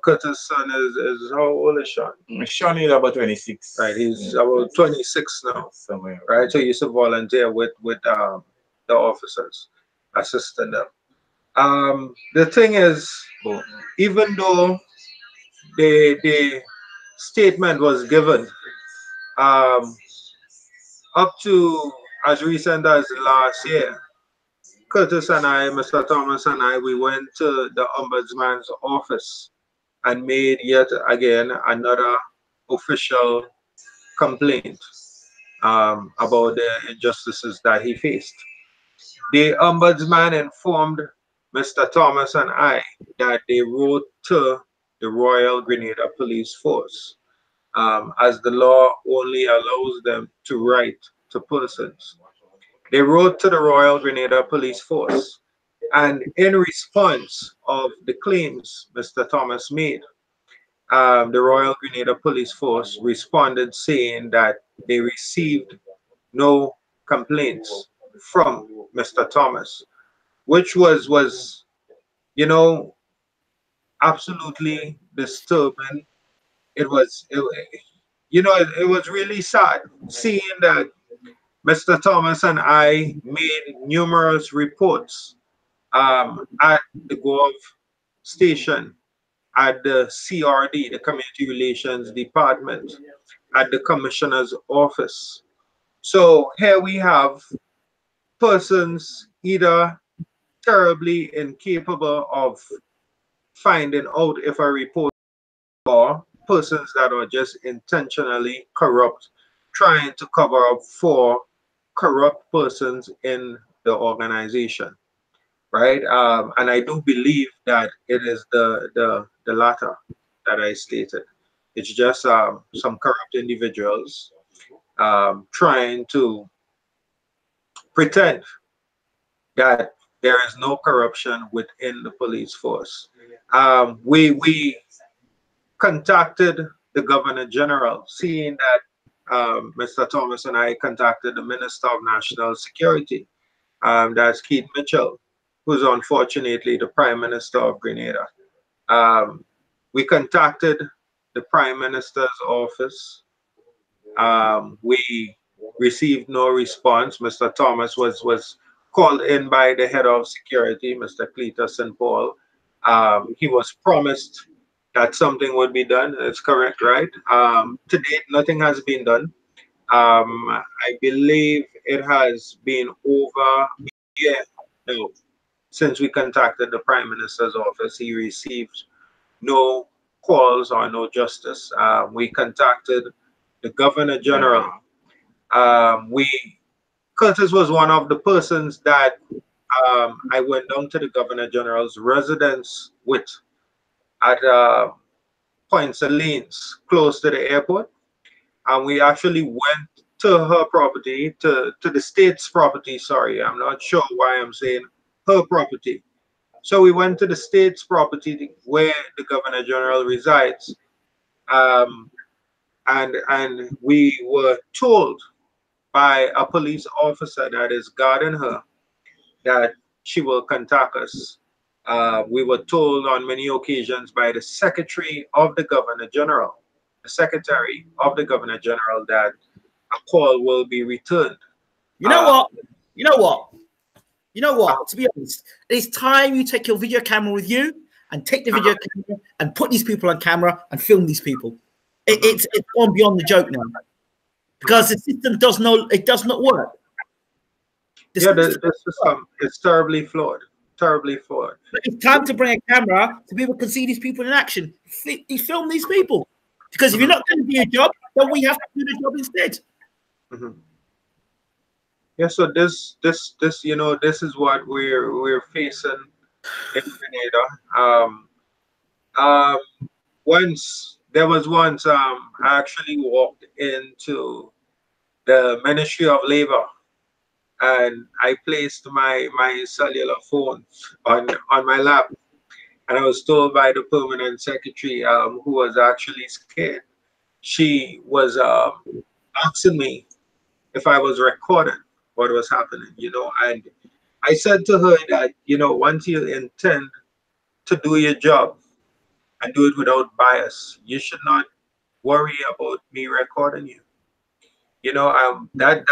Curtis' son is how old is Sean? Sean is about 26. Right, he's about 26 now. Somewhere. Right, so he used to volunteer with the officers, assisting them. The thing is, even though the statement was given up to as recent as last year, Curtis and I, Mr. Thomas and I, we went to the Ombudsman's office and made yet again another official complaint about the injustices that he faced. The Ombudsman informed Mr. Thomas and I that they wrote to the Royal Grenada Police Force, as the law only allows them to write to persons. They wrote to the Royal Grenada Police Force, and in response of the claims Mr. Thomas made, the Royal Grenada Police Force responded saying that they received no complaints from Mr. Thomas, which was you know, absolutely disturbing. It was, it was really sad seeing that Mr. Thomas and I made numerous reports at the Gov station, at the CRD, the Community Relations Department, at the Commissioner's office. So here we have persons either terribly incapable of finding out if a report, or persons that are just intentionally corrupt, trying to cover up for corrupt persons in the organization, right? And I do believe that it is the latter that I stated. It's just some corrupt individuals trying to pretend that there is no corruption within the police force. We contacted the Governor General, seeing that Mr. Thomas and I contacted the Minister of National Security, that's Keith Mitchell, who's unfortunately the Prime Minister of Grenada. We contacted the Prime Minister's office. We received no response. Mr. Thomas was called in by the head of security, Mr. Cletus St. Paul. He was promised that something would be done. That's correct, right? To date, nothing has been done. I believe it has been over a year now since we contacted the Prime Minister's office. He received no calls or no justice. We contacted the Governor General. Curtis was one of the persons that I went down to the Governor General's residence with at Point Salines, close to the airport. And we actually went to her property, to the state's property. Sorry, I'm not sure why I'm saying her property. So we went to the state's property where the Governor General resides. And we were told by a police officer that is guarding her that she will contact us. We were told on many occasions by the Secretary of the Governor General, that a call will be returned. You know what? You know what? You know what? To be honest, it's time you take your video camera with you and take the video camera and put these people on camera and film these people. It's gone beyond the joke now, because the system does not work. The system is terribly flawed. terribly flawed. But it's time to bring a camera so people can see these people in action. You film these people. Because if you're not going to do your job, then we have to do the job instead. Yeah, so this you know, this is what we're facing in Grenada. Um, once there was once I actually walked into the Ministry of Labor and I placed my cellular phone on my lap, and I was told by the permanent secretary, who was actually scared. She was asking me if I was recording what was happening, you know, and I said to her that, you know, once you intend to do your job and do it without bias, you should not worry about me recording you. You know, that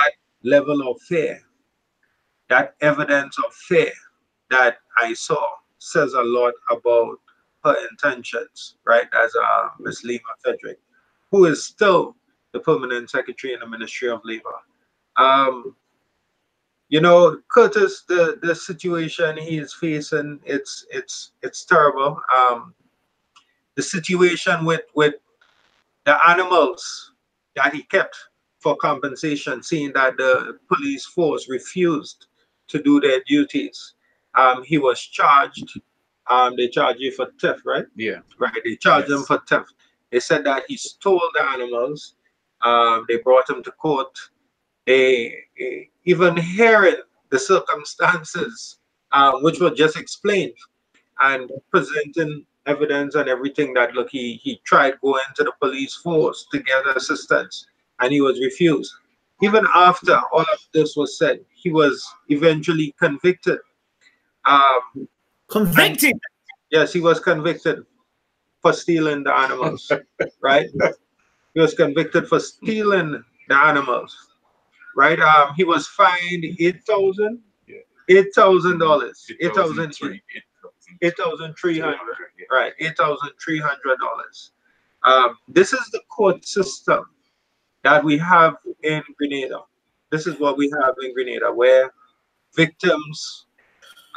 level of fear, that evidence of fear that I saw says a lot about her intentions, right? As Miss Lima Frederick, who is still the permanent secretary in the Ministry of Labor. Um, you know, Curtis, the situation he is facing, it's terrible. The situation with the animals that he kept for compensation, seeing that the police force refused to do their duties. He was charged. They charge you for theft, right? Yeah. Right. They charged him for theft. They said that he stole the animals. They brought him to court. Even hearing the circumstances, which were just explained, and presenting evidence and everything that look, he tried going to the police force to get assistance and he was refused. Even after all of this was said, he was eventually convicted. Um, and Convicted. yes, he was convicted for stealing the animals, right? He was convicted for stealing the animals, right? He was fined $8,000, $8,300, right? $8,300. This is the court system that we have in Grenada. This is what we have in Grenada, where victims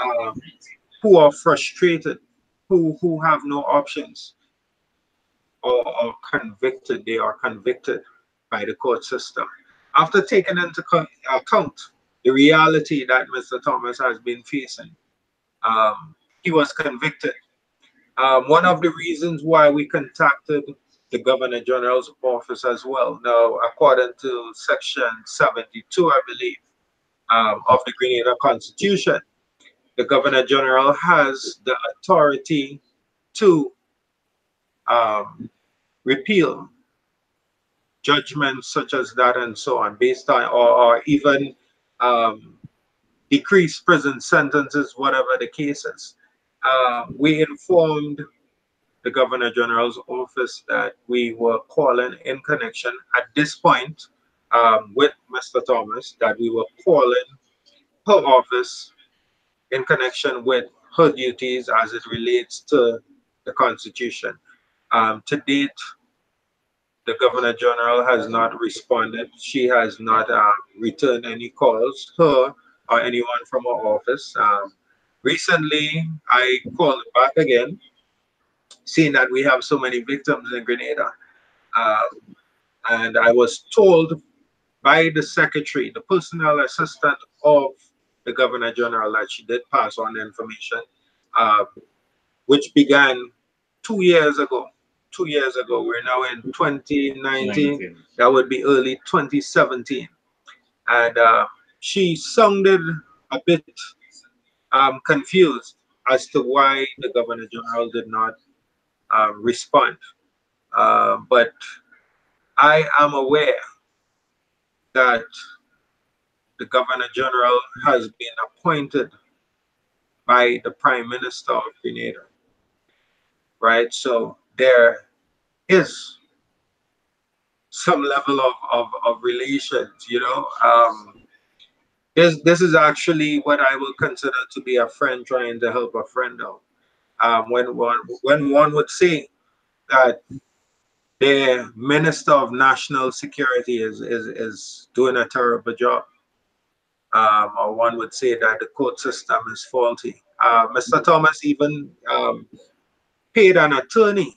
um, who are frustrated, who have no options, or convicted, they are convicted by the court system. After taking into account the reality that Mr. Thomas has been facing, he was convicted. One of the reasons why we contacted the Governor General's office as well. Now, according to Section 72, I believe, of the Grenada Constitution, the Governor General has the authority to um, repeal judgments such as that and so on, based on, or even um, decrease prison sentences, whatever the case is. We informed the Governor General's office that we were calling in connection at this point with Mr. Thomas, that we were calling her office in connection with her duties as it relates to the Constitution. To date, the Governor General has not responded. She has not returned any calls, her or anyone from her office. Recently, I called back again, seeing that we have so many victims in Grenada. Um, and I was told by the secretary, the personal assistant of the Governor General, that she did pass on the information, uh, which began 2 years ago. 2 years ago, we're now in 2019. That would be early 2017. And she sounded a bit confused as to why the Governor General did not respond. But I am aware that the Governor General has been appointed by the Prime Minister of Grenada, right? So there is some level of relations, you know. This is actually what I will consider to be a friend trying to help a friend out. When one would say that the Minister of National Security is doing a terrible job, or one would say that the court system is faulty. Mr. Thomas even paid an attorney,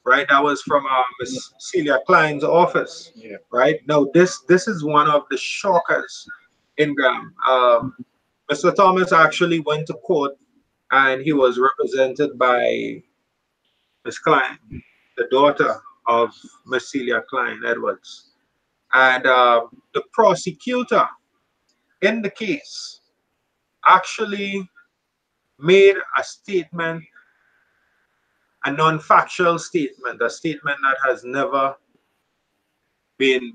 right? That was from Miss Celia Klein's office, Yeah. right? Now, this is one of the shockers, Ingram. Mr. Thomas actually went to court and he was represented by Miss Klein, the daughter of Miss Celia Klein Edwards. And the prosecutor in the case actually made a statement, a non-factual statement, a statement that has never been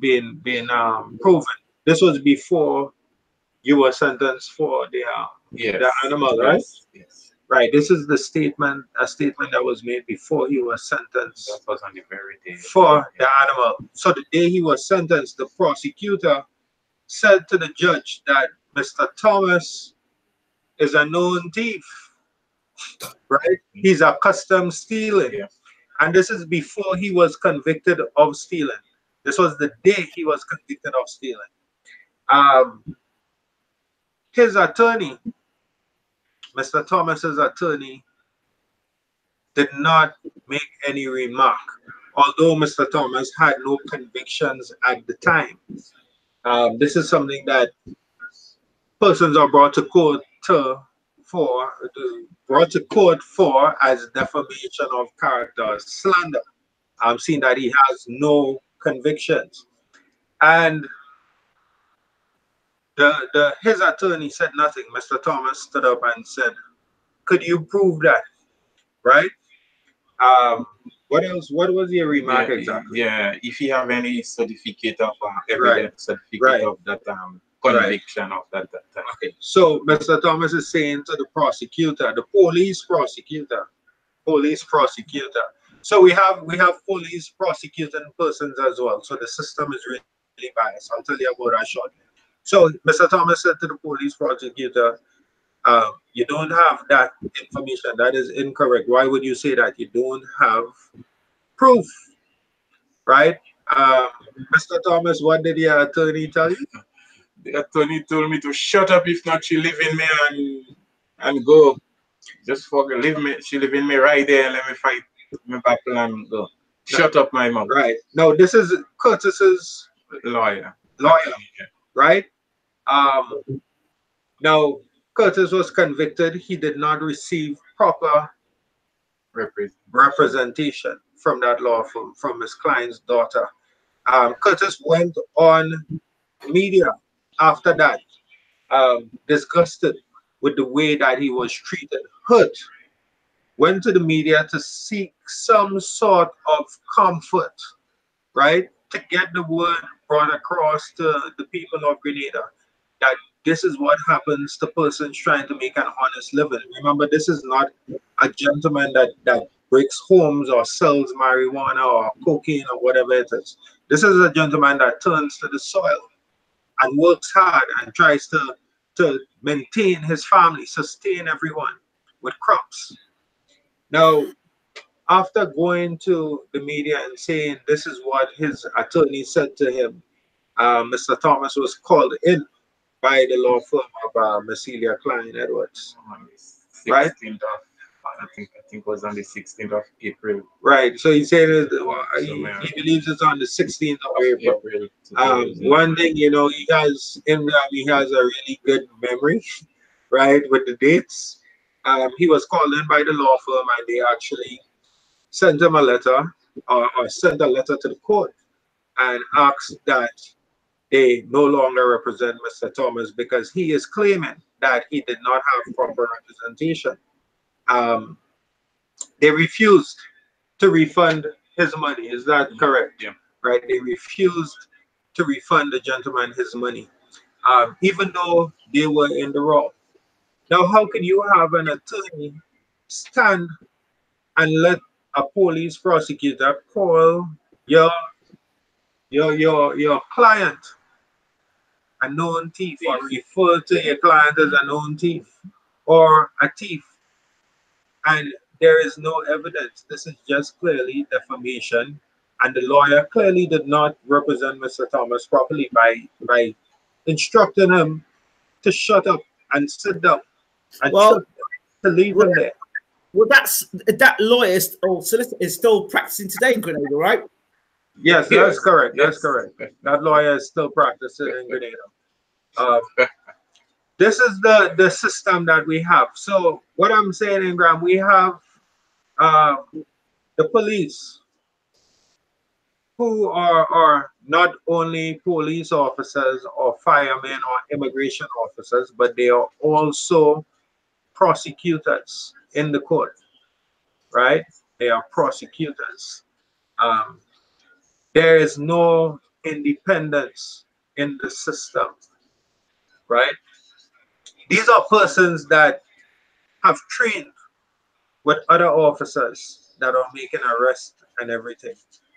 proven. This was before you were sentenced for Yes. the animal, right? Yes. Yes. Right. This is the statement, a statement that was made before he was sentenced. That was on the very day For the animal. So the day he was sentenced, the prosecutor said to the judge that Mr. Thomas is a known thief, right? He's accustomed stealing. Yeah. And this is before he was convicted of stealing. This was the day he was convicted of stealing. His attorney, Mr. Thomas's attorney, did not make any remark, although Mr. Thomas had no convictions at the time. This is something that persons are brought to court for as defamation of character, slander. Seeing that he has no convictions, and his attorney said nothing. Mr. Thomas stood up and said, "Could you prove that?" Right? What else? What was your remark exactly? Yeah, if you have any certificate of Right. evidence, certificate Right. of that conviction of that. Okay. So Mr. Thomas is saying to the prosecutor, the police prosecutor. So we have police prosecuting persons as well. So the system is really biased. I'll tell you about that shortly. So Mr. Thomas said to the police prosecutor, you don't have that information. That is incorrect. Why would you say that? You don't have proof, right? Mr. Thomas, what did your attorney tell you? The attorney told me to shut up, if not she leave in me and go. Just forget, leave me. She leave in me right there and let me fight my battle and go. Shut up my mouth. Right. No, this is Curtis's Lawyer. Right? Now, Curtis was convicted. He did not receive proper representation from that law firm, from Miss Klein's daughter. Curtis went on media after that, disgusted with the way that he was treated, hurt, went to the media to seek some sort of comfort, right? To get the word brought across to the people of Grenada that this is what happens to persons trying to make an honest living. Remember, this is not a gentleman that breaks homes or sells marijuana or cocaine or whatever it is. This is a gentleman that turns to the soil and works hard and tries to maintain his family, sustain everyone with crops. Now, after going to the media and saying this is what his attorney said to him, Mr. Thomas was called in by the law firm of Miss Celia Klein Edwards. Right? I think it was on the 16th of April. Right. So he said he believes it's on the 16th of April. One thing, he has he has a really good memory, right, with the dates. He was called in by the law firm and they actually sent him a letter or sent a letter to the court and asked that they no longer represent Mr. Thomas because he is claiming that he did not have proper representation. They refused to refund his money. Is that correct? Yeah. Right. They refused to refund the gentleman his money, even though they were in the wrong. Now, how can you have an attorney stand and let a police prosecutor call your client a known thief or refer to your client as a known thief or a thief? And there is no evidence. This is just clearly defamation. And the lawyer clearly did not represent Mr. Thomas properly by instructing him to shut up and sit down. And well, to leave Well, him there. well, that lawyer or solicitor is still practicing today in Grenada, right? Yes, that's Yes, correct. That's yes. correct. That lawyer is still practicing in Grenada. Um, this is the system that we have. So what I'm saying, Ingram, we have uh, the police who are not only police officers or firemen or immigration officers, but they are also prosecutors in the court, right? They are prosecutors. Um, there is no independence in the system, right? These are persons that have trained with other officers that are making arrests and everything.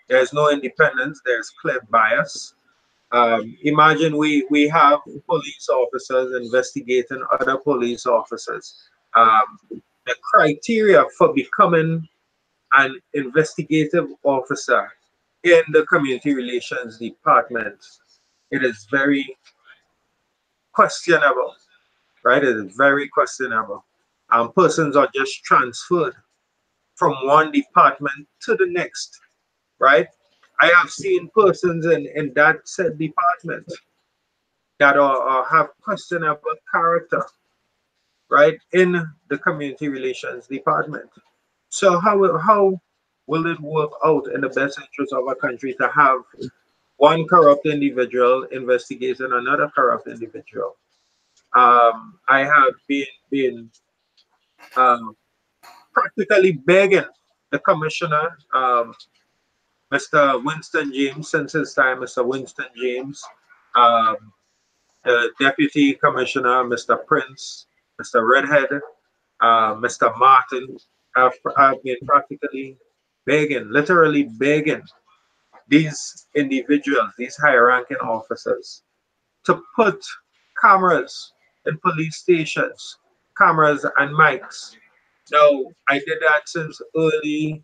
There's no independence, there's clear bias. Imagine we have police officers investigating other police officers. The criteria for becoming an investigative officer in the community relations department, it is very questionable, right? It is very questionable. Persons are just transferred from one department to the next, right? I have seen persons in that said department that have questionable character, right, in the community relations department. So how will it work out in the best interest of our country to have one corrupt individual investigating another corrupt individual? I have been um, practically begging the commissioner, Mr. Winston James, since his time, Mr. Winston James, um, the deputy commissioner, Mr. Prince, Mr. Redhead, Mr. Martin. I've been practically begging, literally begging these individuals, these high-ranking officers, to put cameras in police stations, cameras and mics. Now, I did that since early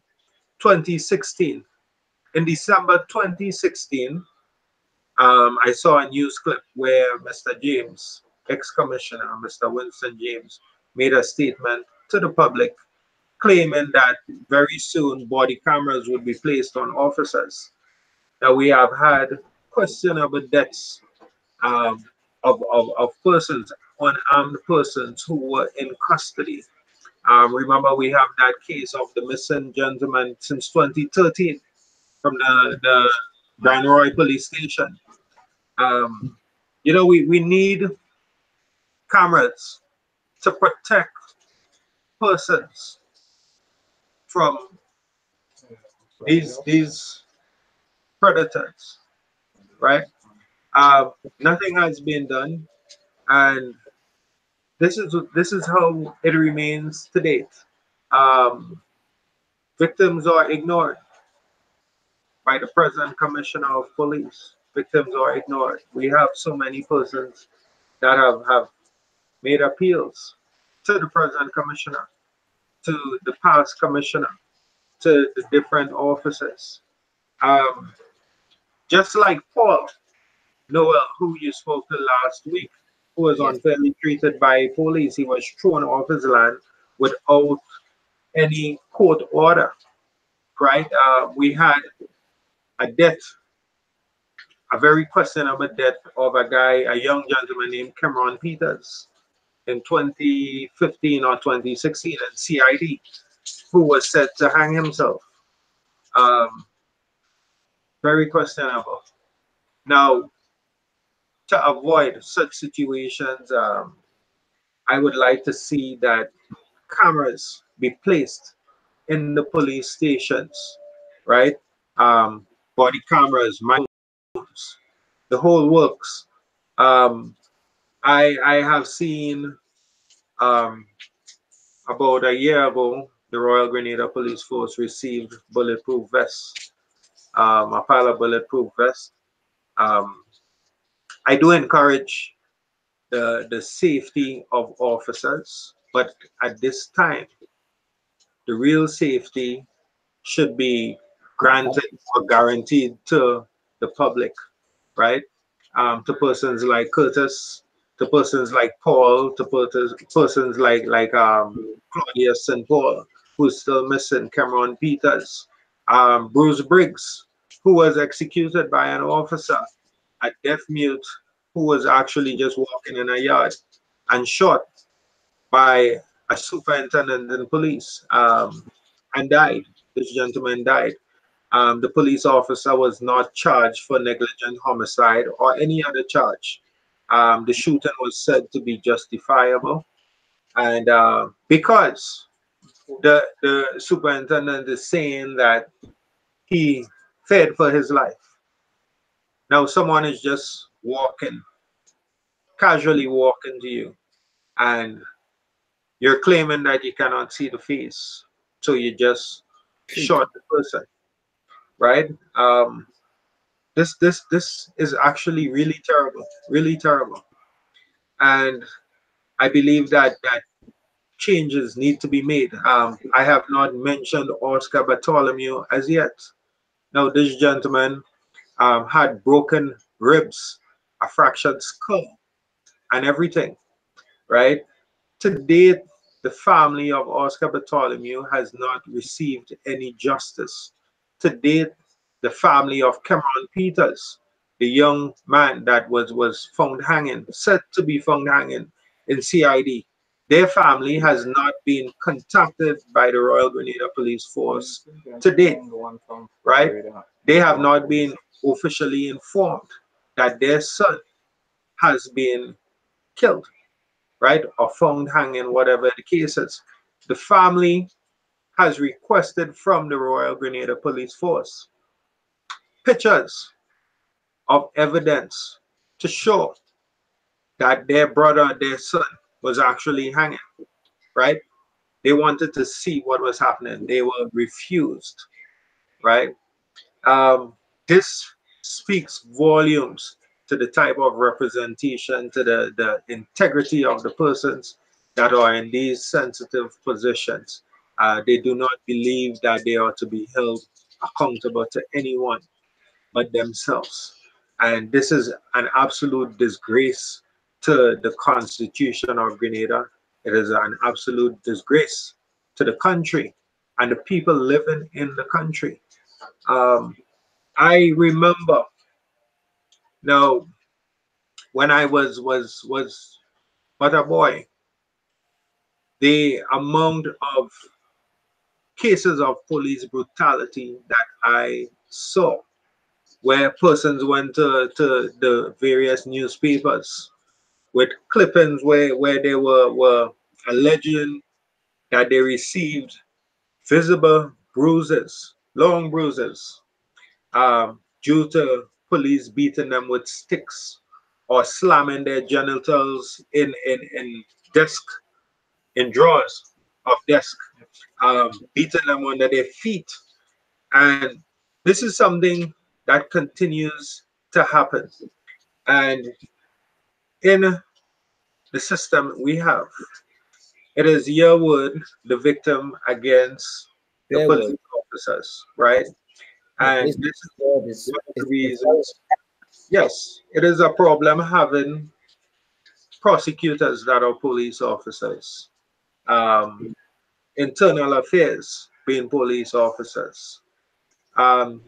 2016. In December 2016, I saw a news clip where Mr. James, ex-commissioner, Mr. Winston James, made a statement to the public claiming that very soon body cameras would be placed on officers. Now we have had questionable deaths um, of persons, unarmed persons who were in custody. Remember, we have that case of the missing gentleman since 2013 from the Grand Roy police station. Um, we need cameras to protect persons from these predators, right? Nothing has been done, and this is how it remains to date. Um, Victims are ignored by the present commissioner of police. Victims are ignored. We have so many persons that have made appeals to the present commissioner, to the past commissioner, to the different officers. Um, just like Paul Noel, who you spoke to last week, who was Yes. unfairly treated by police. He was thrown off his land without any court order, right? We had a death, a very questionable death of a guy, a young gentleman named Cameron Peters in 2015 or 2016 at CID, who was set to hang himself. Um, very questionable. Now, to avoid such situations, I would like to see that cameras be placed in the police stations, right? Body cameras, microphones, the whole works. Um, I have seen um, about a year ago, the Royal Grenada Police Force received bulletproof vests, a pile of bulletproof vests. Um, I do encourage the safety of officers, but at this time, the real safety should be granted or guaranteed to the public, right? To persons like Curtis, to persons like Paul, to persons like Claudia St. Paul, who's still missing, Cameron Peters, Bruce Briggs, who was executed by an officer, a deaf mute who was actually just walking in a yard and shot by a superintendent in police, and died. This gentleman died. The police officer was not charged for negligent homicide or any other charge. The shooting was said to be justifiable, and because the superintendent is saying that he feared for his life. Now someone is just walking, casually walking to you, and you're claiming that you cannot see the face, so you just shot the person, right? This is actually really terrible, and I believe that changes need to be made. I have not mentioned Oscar Bartholomew as yet. Now, this gentleman had broken ribs, a fractured skull, and everything, right? To date, the family of Oscar Bartholomew has not received any justice. To date, the family of Cameron Peters, the young man that was found hanging, said to be found hanging in CID, their family has not been contacted by the Royal Grenada Police Force to date, right? They have not been officially informed that their son has been killed, right? Or found hanging, whatever the case is. The family has requested from the Royal Grenada Police Force pictures of evidence to show that their brother, their son, was actually hanging, right? They wanted to see what was happening. They were refused, right? This speaks volumes to the type of representation, to the integrity of the persons that are in these sensitive positions. They do not believe that they are to be held accountable to anyone but themselves. And this is an absolute disgrace to the Constitution of Grenada. It is an absolute disgrace to the country and the people living in the country. Um, I remember now when I was but a boy, the amount of cases of police brutality that I saw, where persons went to the various newspapers with clippings where they were alleging that they received visible bruises, long bruises, due to police beating them with sticks or slamming their genitals in desk, in drawers of desk, beating them under their feet. And this is something that continues to happen. And in the system we have, it is your word, the victim, against the Their police word. officers, right? The And police this is word one of the is reasons. Yes, it is a problem having prosecutors that are police officers, um, internal affairs being police officers. Um,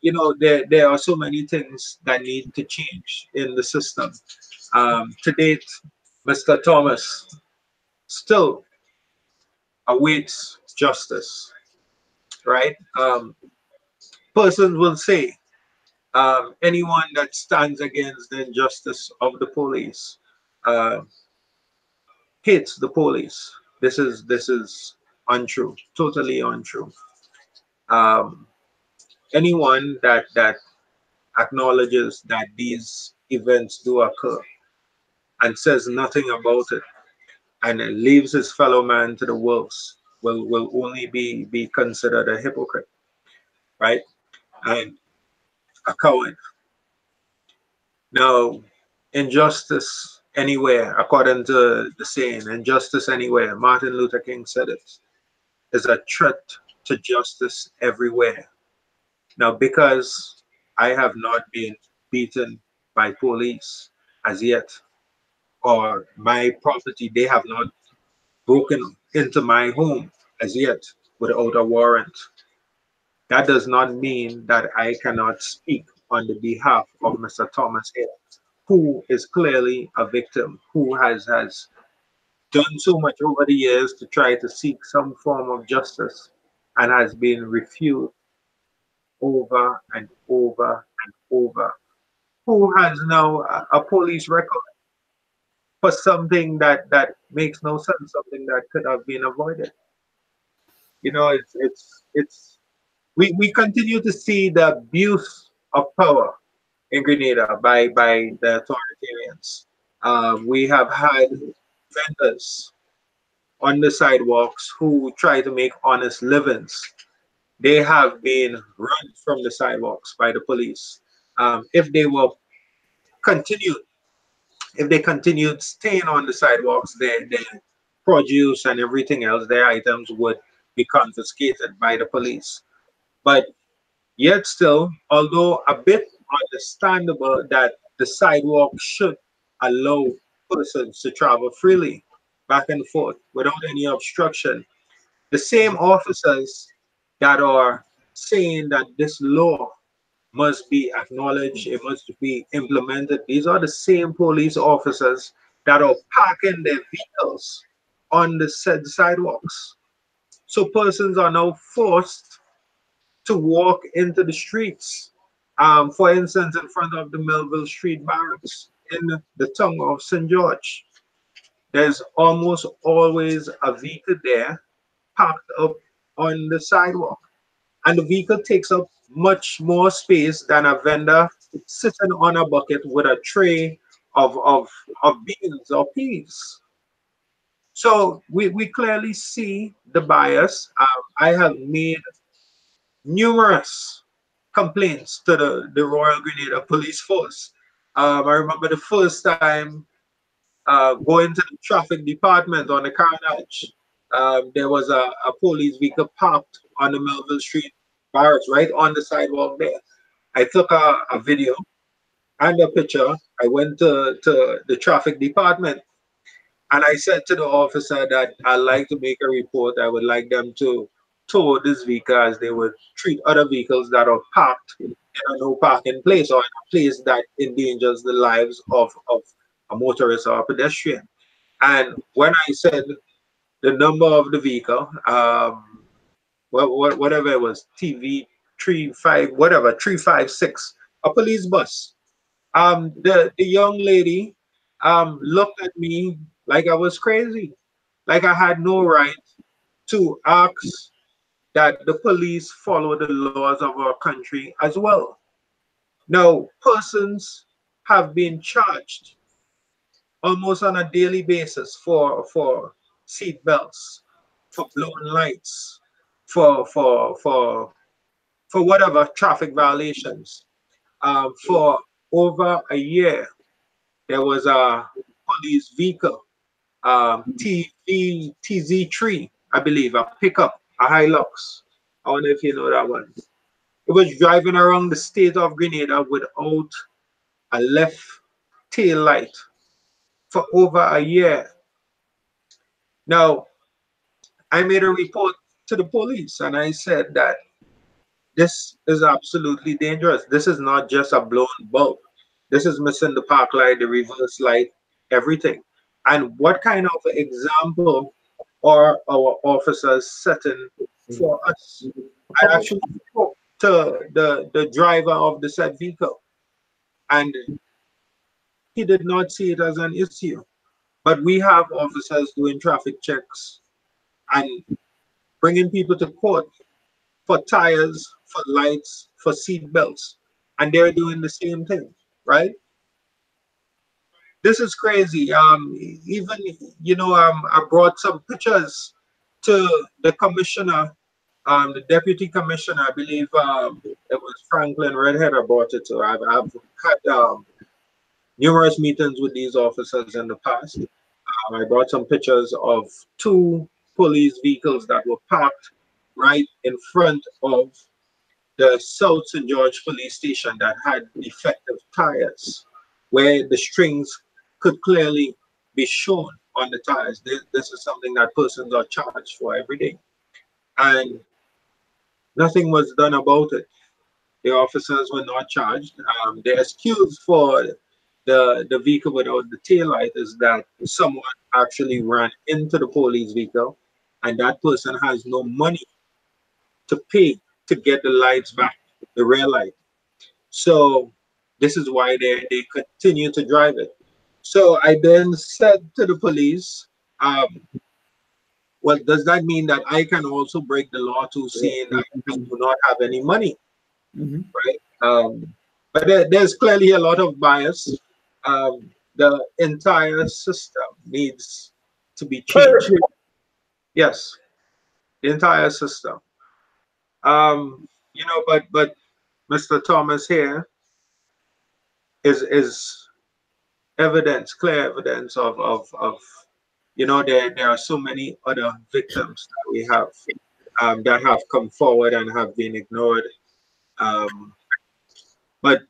there are so many things that need to change in the system. To date, Mr. Thomas still awaits justice, right? Persons will say anyone that stands against the injustice of the police uh, hates the police. This is untrue, totally untrue. Um, Anyone that acknowledges that these events do occur and says nothing about it and leaves his fellow man to the wolves will only be considered a hypocrite, right? And a coward. Now, injustice anywhere, according to the saying, injustice anywhere, Martin Luther King said it, is a threat to justice everywhere. Now, because I have not been beaten by police as yet, or my property, they have not broken into my home as yet without a warrant. That does not mean that I cannot speak on the behalf of Mr. Thomas here, who is clearly a victim, who has done so much over the years to try to seek some form of justice and has been refused over and over and over, who has now a police record for something that makes no sense, something that could have been avoided. You know, it's we continue to see the abuse of power in Grenada by the authoritarians. We have had vendors on the sidewalks who try to make honest livings. They have been run from the sidewalks by the police. If they were continued, if they continued staying on the sidewalks, their produce and everything else, their items would be confiscated by the police. But yet still, although a bit understandable that the sidewalk should allow persons to travel freely back and forth without any obstruction, the same officers that are saying that this law must be acknowledged, it must be implemented, these are the same police officers that are parking their vehicles on the said sidewalks. So persons are now forced to walk into the streets. For instance, in front of the Melville Street Barracks in the tongue of St. George, there's almost always a vehicle there parked up on the sidewalk. And the vehicle takes up much more space than a vendor sitting on a bucket with a tray of beans or peas. So we clearly see the bias. I have made numerous complaints to the Royal Grenada Police Force. I remember the first time going to the traffic department on the carnage. There was a police vehicle parked on the Melville Street Barracks, right on the sidewalk there. I took a video and a picture. I went to the traffic department and I said to the officer that I'd like to make a report. I would like them to tow this vehicle as they would treat other vehicles that are parked in a no parking place or in a place that endangers the lives of a motorist or a pedestrian. And when I said the number of the vehicle, whatever it was, TV 35, whatever, 356, a police bus. The young lady looked at me like I was crazy, like I had no right to ask that the police follow the laws of our country as well. Now, persons have been charged almost on a daily basis for seat belts, for blown lights, for for for for whatever traffic violations. For over a year, there was a police vehicle, TZ3, I believe, a pickup, a Hilux. I wonder if you know that one. It was driving around the state of Grenada without a left tail light for over a year. Now, I made a report to the police and I said that this is absolutely dangerous. This is not just a blown bulb. This is missing the park light, the reverse light, everything. And what kind of example are our officers setting for us? I actually spoke to the driver of the said vehicle, and he did not see it as an issue. But we have officers doing traffic checks and bringing people to court for tires, for lights, for seat belts, and they're doing the same thing, right? This is crazy. Even I brought some pictures to the commissioner, the deputy commissioner. I believe it was Franklin Redhead. I brought it to. I've had numerous meetings with these officers in the past. I brought some pictures of two police vehicles that were parked right in front of the South St. George police station that had defective tires, where the strings could clearly be shown on the tires. This is something that persons are charged for every day, and nothing was done about it. The officers were not charged. The excuse for the vehicle without the tail light is that someone actually ran into the police vehicle, and that person has no money to pay to get the lights back, the rear light. So this is why they continue to drive it. So I then said to the police, well, does that mean that I can also break the law to seeing that I do not have any money, right? But there's clearly a lot of bias. The entire system needs to be changed. Yes, the entire system. But Mr. Thomas here is evidence, clear evidence of there are so many other victims that we have that have come forward and have been ignored. Um, but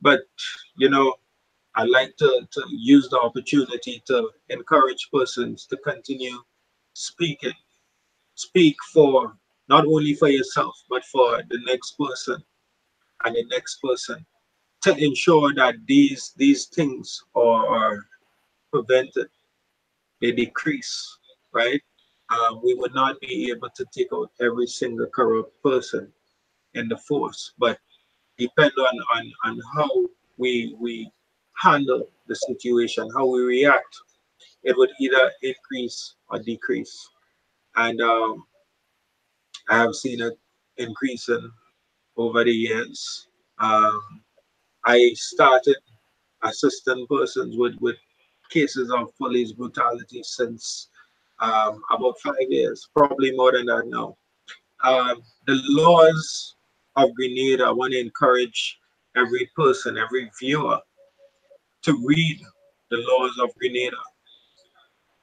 I like to use the opportunity to encourage persons to continue speaking, speak for not only for yourself but for the next person and the next person to ensure that these things are prevented, they decrease, right? We would not be able to take out every single corrupt person in the force, but depend on how we handle the situation, how we react, it would either increase or decrease. And I have seen it increasing over the years. Um, I started assisting persons with cases of police brutality since about 5 years, probably more than that now. The laws of Grenada, I want to encourage every person, every viewer to read the laws of Grenada.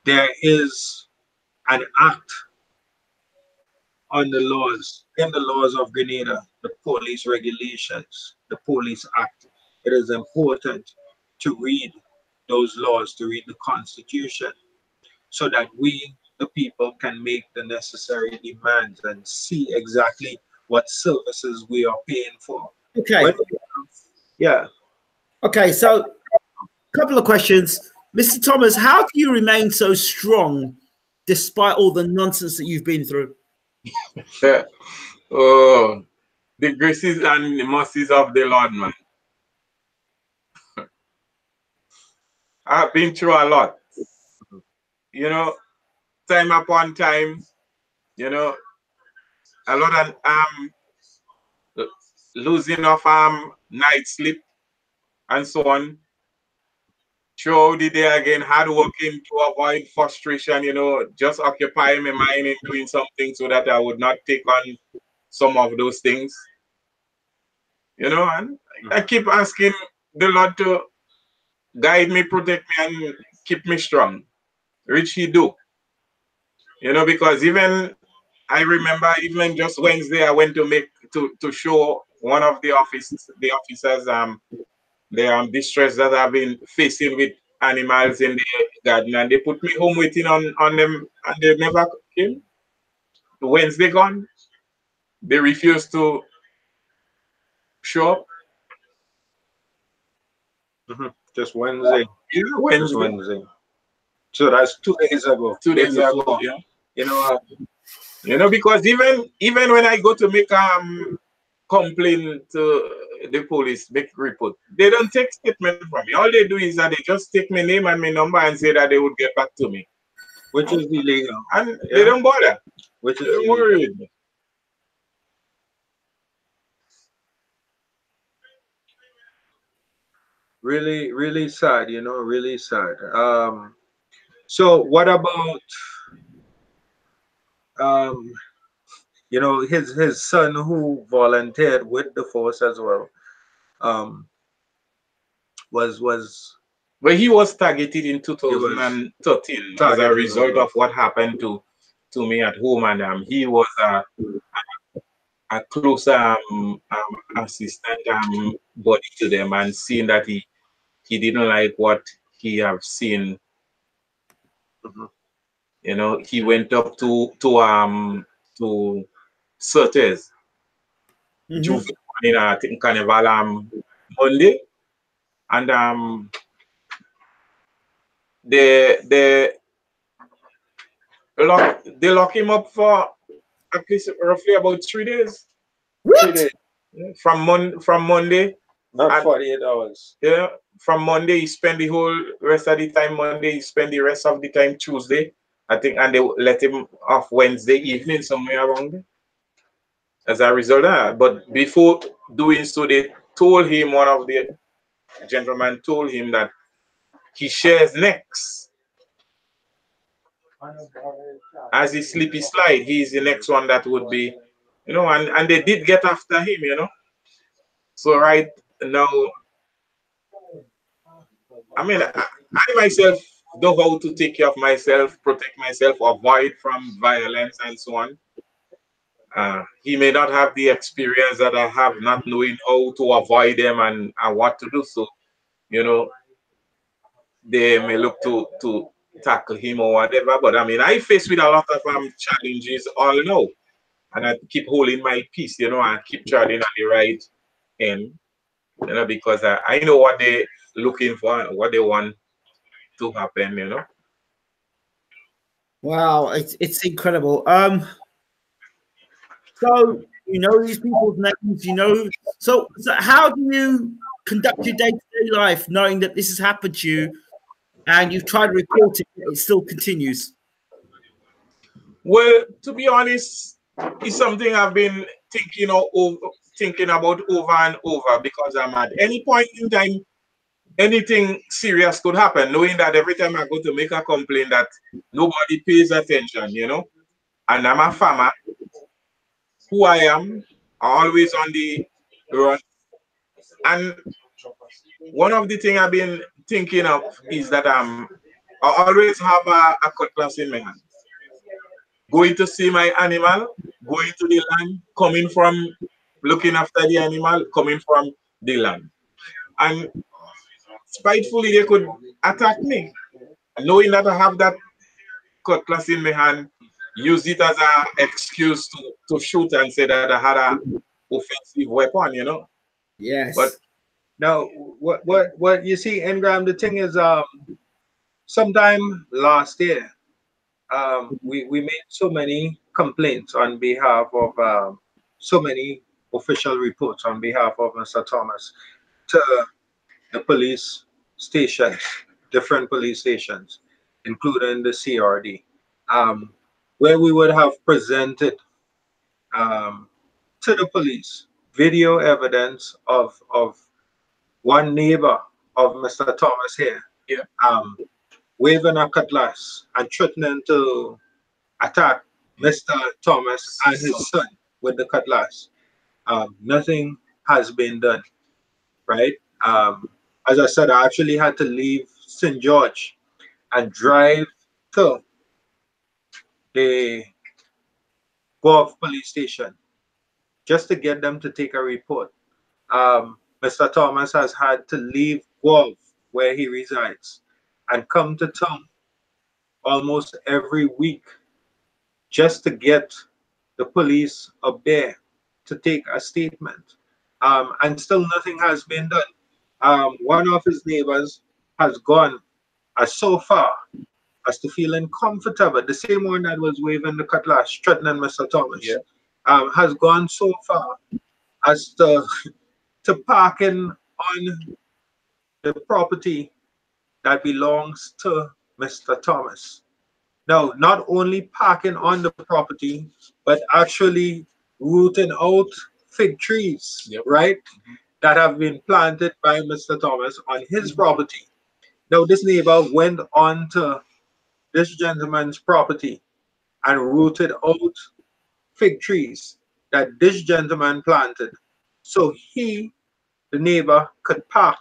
There is an act on the laws, in the laws of Grenada, the police regulations, the police act. It is important to read those laws, to read the constitution, so that we, the people, can make the necessary demands and see exactly what services we are paying for. Okay. Yeah. Okay, so a couple of questions. Mr. Thomas, how do you remain so strong despite all the nonsense that you've been through? Oh, the graces and the mercies of the Lord, man. I've been through a lot. Time upon time, a lot of losing of night sleep and so on. Throughout the day again, hard working to avoid frustration, just occupy my mind in doing something so that I would not take on some of those things. And I keep asking the Lord to guide me, protect me, and keep me strong. Which He do. Because even I remember even just Wednesday I went to show one of the officers the distress that I've been facing with animals in the garden, and they put me home waiting on them, and they never came. Wednesday gone, they refused to show up. Just Wednesday. Yeah, Wednesday. So that's 2 days ago. 2 days ago, yeah. Because even when I go to make complaint to the police, make report, they don't take statement from me. All they do is that they just take my name and my number and say that they would get back to me, which is illegal, and they don't bother. Which is don't worry. Really, really sad. Really sad. So what about his son who volunteered with the force as well? Well, he was targeted in 2013 as a result of what happened to me at home, and he was a close assistant body to them, and seeing that he didn't like what he have seen. You know, he went up to Surtees juvenile in I think Carnival Monday, and they lock him up for at least roughly about 3 days. 3 days, From Monday. not 48 hours. Yeah, from Monday he spent the whole rest of the time Monday. He spent the rest of the time Tuesday, I think, and they let him off Wednesday evening somewhere around there. As a result of that, but before doing so, they told him, one of the gentlemen told him that he shares next. As he sleepy slide, he's the next one that would be, you know, and they did get after him, you know. So right now, I mean, I myself know how to take care of myself, protect myself, avoid from violence and so on. He may not have the experience that I have, not knowing how to avoid them and what to do. So, you know, they may look to tackle him or whatever. But I mean, I face with a lot of challenges all now. And I keep holding my peace, you know, and keep treading on the right end, you know, because I know what they're looking for and what they want to happen, you know. Wow, it's incredible. So you know these people's names, you know. So how do you conduct your day-to-day life knowing that this has happened to you and you've tried to report it, but it still continues? Well, to be honest, it's something I've been thinking about over and over, because I'm at any point in time, anything serious could happen, knowing that every time I go to make a complaint that nobody pays attention, you know. And I'm a farmer, who I am, always on the run. And one of the things I've been thinking of is that I always have a cutlass in my hand. Going to see my animal, going to the land, coming from looking after the animal, coming from the land. And spitefully, they could attack me. Knowing that I have that cutlass in my hand, use it as an excuse to shoot and say that I had a offensive weapon, you know. But Yes. Now, what you see, Ingram, the thing is, sometime last year, we made so many complaints on behalf of so many official reports on behalf of Mr. Thomas to the police stations, different police stations, including the CRD, um, where we would have presented um, to the police video evidence of one neighbor of Mr. Thomas here, yeah, um, waving a cutlass and threatening to attack Mr. Thomas and his son with the cutlass. Nothing has been done, right? As I said, I actually had to leave St. George and drive to the Gulf police station just to get them to take a report. Mr. Thomas has had to leave Guelph, where he resides, and come to town almost every week just to get the police up there to take a statement. And still nothing has been done. One of his neighbors has gone as so far as to feel uncomfortable. The same one that was waving the cutlass, threatening Mr. Thomas, yeah, has gone so far as to parking on the property that belongs to Mr. Thomas. Now, not only parking on the property, but actually rooting out fig trees, yep, right, that have been planted by Mr. Thomas on his property. Now, this neighbor went on to this gentleman's property and rooted out fig trees that this gentleman planted. So he, the neighbor, could park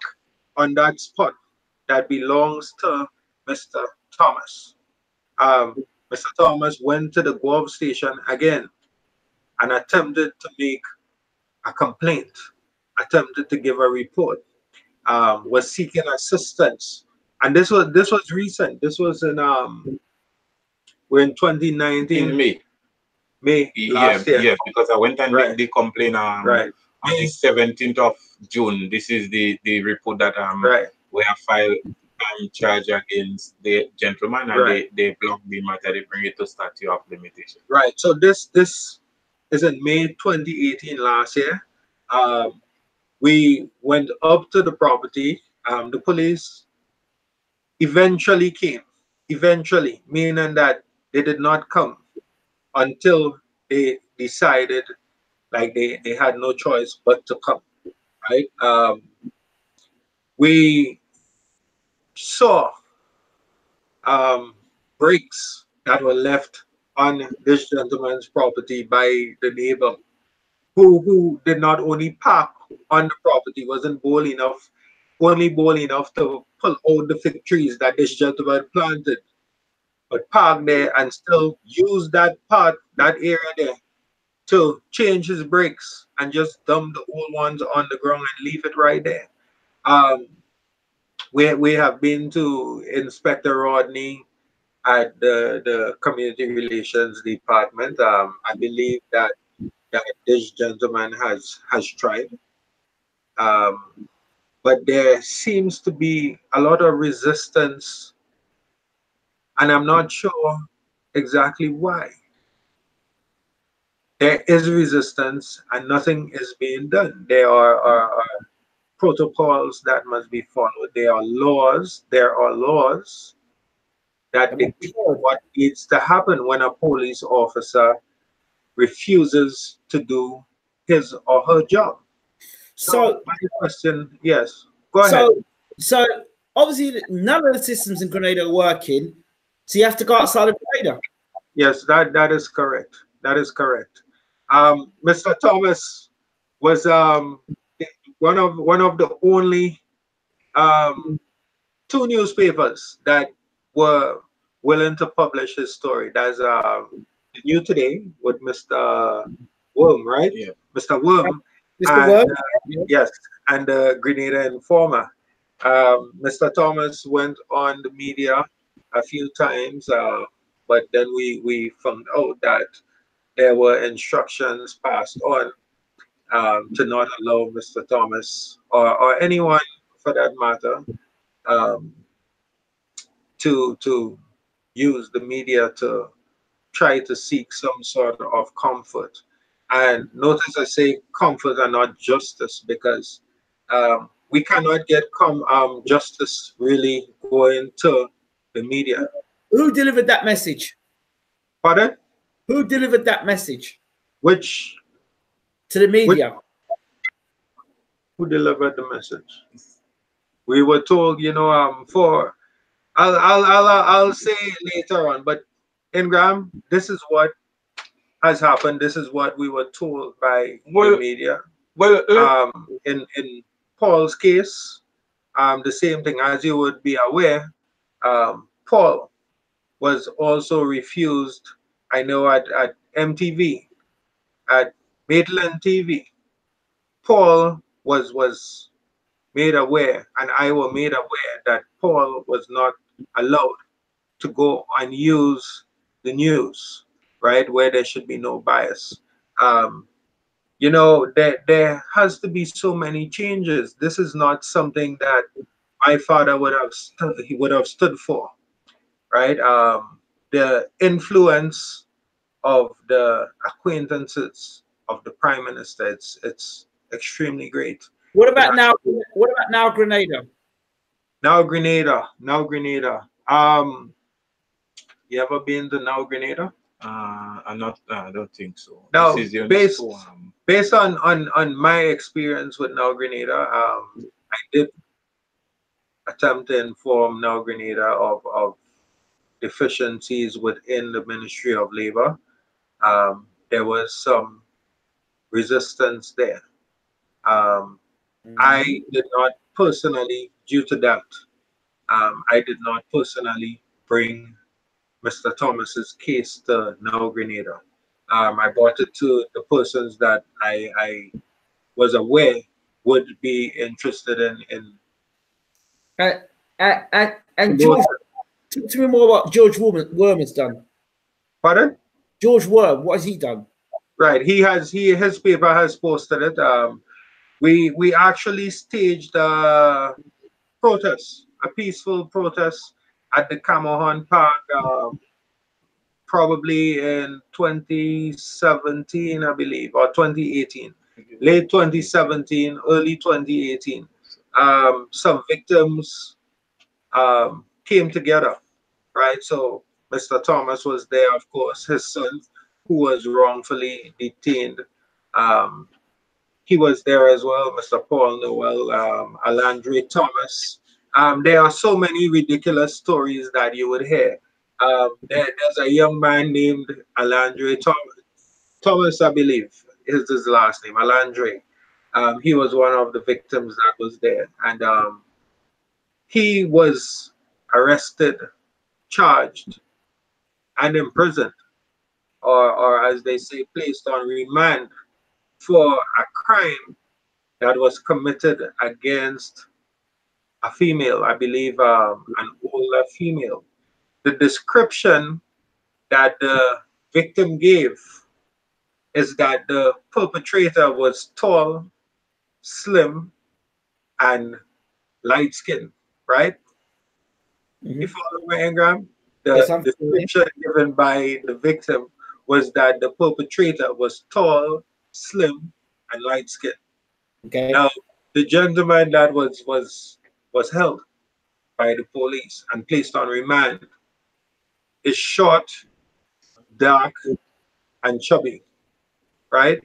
on that spot that belongs to Mr. Thomas. Mr. Thomas went to the Guelph station again and attempted to make a complaint, attempted to give a report, was seeking assistance. And this was recent. This was in We're in 2019. In May. Last year. Yeah, because I went and Right. made the complaint on the 17th of June. This is the report that we have filed charge against the gentleman, and they blocked the matter. They bring it to statute of limitation. Right. So this is in May 2018 last year. We went up to the property. The police eventually came. Eventually, meaning that they did not come until they decided like they had no choice but to come. Right. We saw bricks that were left on this gentleman's property by the neighbor who did not only park on the property, wasn't bold enough to pull out the fig trees that this gentleman planted, but park there and still use that area there to change his brakes and just dump the old ones on the ground and leave it right there. We have been to Inspector Rodney at the Community Relations Department. I believe that this gentleman has tried, but there seems to be a lot of resistance, and I'm not sure exactly why. There is resistance, and nothing is being done. There are protocols that must be followed. There are laws. That dictate what needs to happen when a police officer refuses to do his or her job. So my question, yes, go ahead. So obviously none of the systems in Grenada are working, so you have to go outside of Grenada. Yes, that is correct. That is correct. Mr. Thomas was one of the only two newspapers that were willing to publish his story. That's New Today with Mr. Worm, right? Yeah. Mr. Worm. Mr. Worm? Yes, and the Grenada Informer. Mr. Thomas went on the media a few times, but then we found out that there were instructions passed on to not allow Mr. Thomas or anyone for that matter to use the media to try to seek some sort of comfort. And notice I say comfort and not justice, because we cannot get justice really going to the media. Who delivered that message? Pardon? Who delivered that message? Which? To the media. Who delivered the message? We were told, for I'll say later on, but Ingram, this is what has happened. This is what we were told by the media. Well, in Paul's case, the same thing. As you would be aware, Paul was also refused. I know at MTV, at Maitland TV, Paul was made aware, and I were made aware that Paul was not allowed to go and use the news, right, where there should be no bias. There has to be so many changes. This is not something that my father would have stood for, right? The influence of the acquaintances of the prime minister, it's extremely great. What about now? What about now Grenada? Now Grenada. You ever been to Now Grenada? I don't think so. Now, this is based on my experience with Now Grenada, I did attempt to inform Now Grenada of deficiencies within the Ministry of Labor. There was some resistance there. I did not personally, due to that, I did not personally bring Mr. Thomas's case to Now Grenada. I brought it to the persons that I was aware would be interested in. And George, talk to me more about George Worm has done. Pardon? George Worm, what has he done? Right. His paper has posted it. We actually staged a protest, a peaceful protest at the Camohon Park, probably in 2017, I believe, or 2018, late 2017, early 2018. Some victims came together, right? So Mr. Thomas was there, of course, his son, who was wrongfully detained. Um, he was there as well, Mr. Paul Noel, Alandre Thomas. There are so many ridiculous stories that you would hear. There's a young man named Alandre Thomas. Thomas, I believe, is his last name, Alandre. He was one of the victims that was there. And he was arrested, charged, and imprisoned, or as they say, placed on remand for a crime that was committed against a female, I believe, an older female. The description that the victim gave is that the perpetrator was tall, slim, and light skinned, right? You follow me, Ingram? Yes, The I'm familiar. description given by the victim was that the perpetrator was tall, slim, and light skinned. Okay. Now, the gentleman that was held by the police and placed on remand is short, dark, and chubby, right?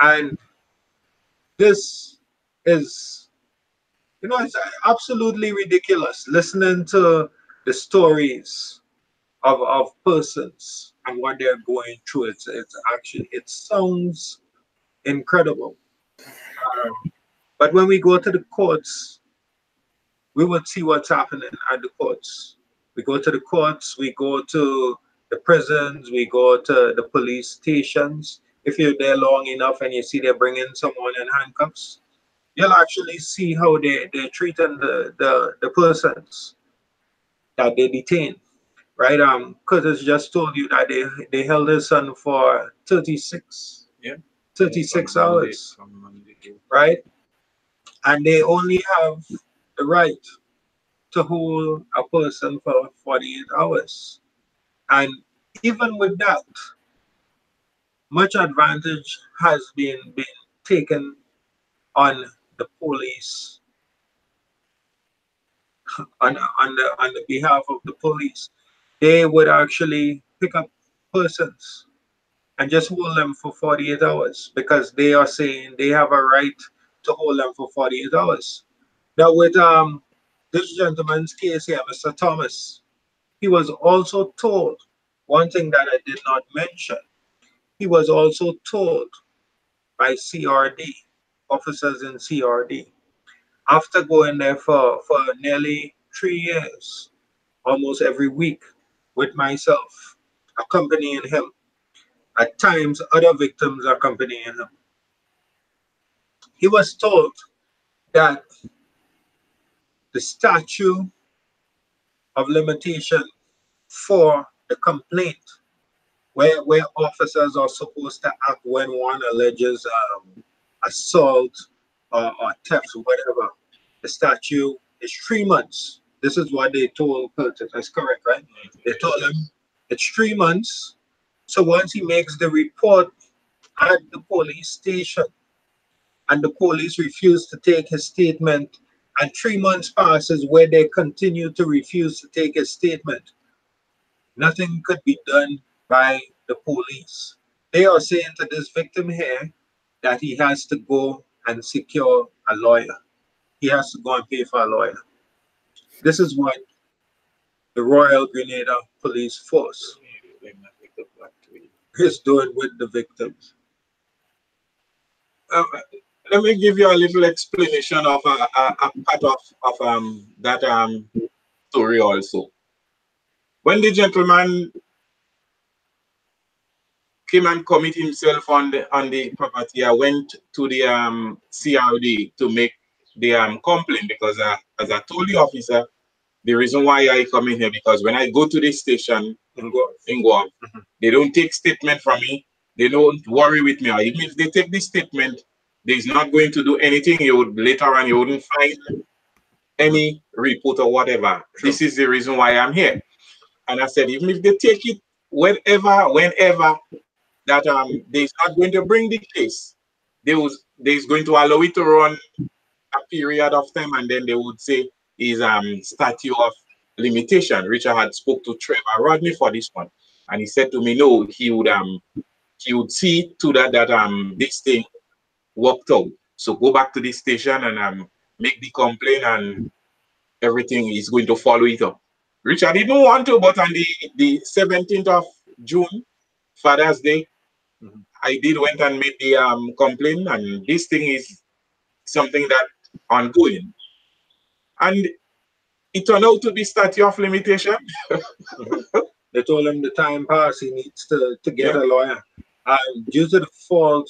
And this is, it's absolutely ridiculous listening to the stories of persons and what they're going through. It's actually, it sounds incredible. But when we go to the courts, we would see what's happening at the courts. We go to the courts, we go to the prisons, we go to the police stations. If you're there long enough and you see they're bringing someone in handcuffs, you'll actually see how they're treating the persons that they detain, right? Curtis just told you that they held his son for 36, Yeah. 36 From Monday- hours, from Monday to- right? And they only have the right to hold a person for 48 hours. And even with that, much advantage has been taken on the police, on the behalf of the police. They would actually pick up persons and just hold them for 48 hours because they are saying they have a right to hold them for 48 hours. Now with this gentleman's case here, Mr. Thomas, he was also told one thing that I did not mention. He was also told by CRD, officers in CRD, after going there for nearly 3 years, almost every week, with myself, accompanying him. At times, other victims accompanying him. He was told that the statute of limitation for the complaint, where officers are supposed to act when one alleges assault or theft or whatever, the statute is 3 months. This is what they told Curtis. That's correct, right? They told him it's 3 months. So once he makes the report at the police station and the police refuse to take his statement, and 3 months passes where they continue to refuse to take his statement, nothing could be done by the police. They are saying to this victim here that he has to go and secure a lawyer. He has to go and pay for a lawyer. This is what the Royal Grenada Police Force is doing with the victims. Let me give you a little explanation of a part of that story also. When the gentleman came and commit himself on the property, I went to the CRD to make the complaint because as I told the officer, the reason why I come in here, because when I go to the station in Guam, they don't take statement from me. They don't worry with me. Or even if they take the statement, there's not going to do anything. You would later on, you wouldn't find any report or whatever. True. This is the reason why I'm here. And I said, even if they take it whenever that they's not going to bring the case, they's going to allow it to run a period of time, and then they would say is statute of limitation. Richard had spoke to Trevor Rodney for this one, and he said to me, no, he would see to that this thing worked out. So go back to the station and make the complaint, and everything is going to follow it up. Richard didn't want to, but on the 17th of June, Father's Day, I did went and made the complaint, and this thing is something that ongoing. And it turned out to be statute of limitation. They told him the time passed, he needs to get a lawyer. Due to the fault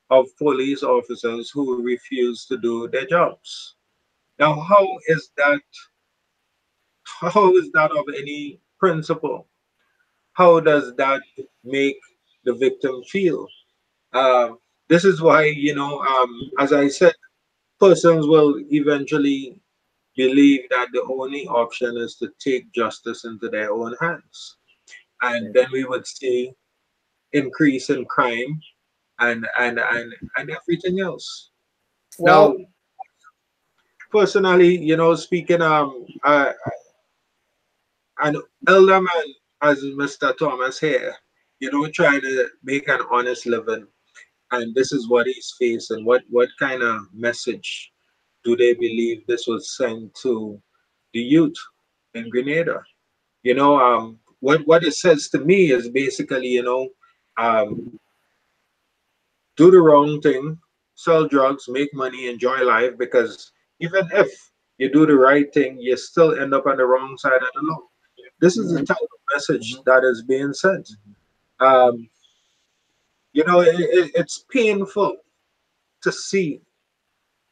of police officers who refuse to do their jobs. Now, how is that of any principle? How does that make the victim feel? This is why, as I said, persons will eventually believe that the only option is to take justice into their own hands. And then we would see increase in crime and everything else. Well, Now, personally, speaking an elder man as Mr. Thomas here, trying to make an honest living, and this is what he's facing. What kind of message do they believe this was sent to the youth in Grenada? What it says to me is basically, um, do the wrong thing, sell drugs, make money, enjoy life, because even if you do the right thing, you still end up on the wrong side of the law. This is the type of message that is being sent. Um, it's painful to see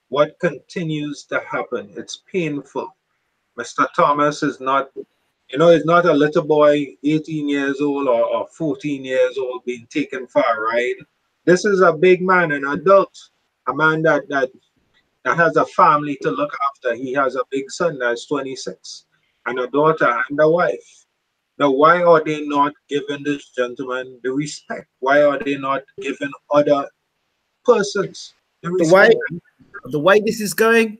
what continues to happen. It's painful. Mr. Thomas is not, he's not a little boy, 18 years old or 14 years old, being taken for a ride. This is a big man, an adult, a man that has a family to look after. He has a big son that's 26, and a daughter and a wife. Now, why are they not giving this gentleman the respect? Why are they not giving other persons the respect? The way this is going,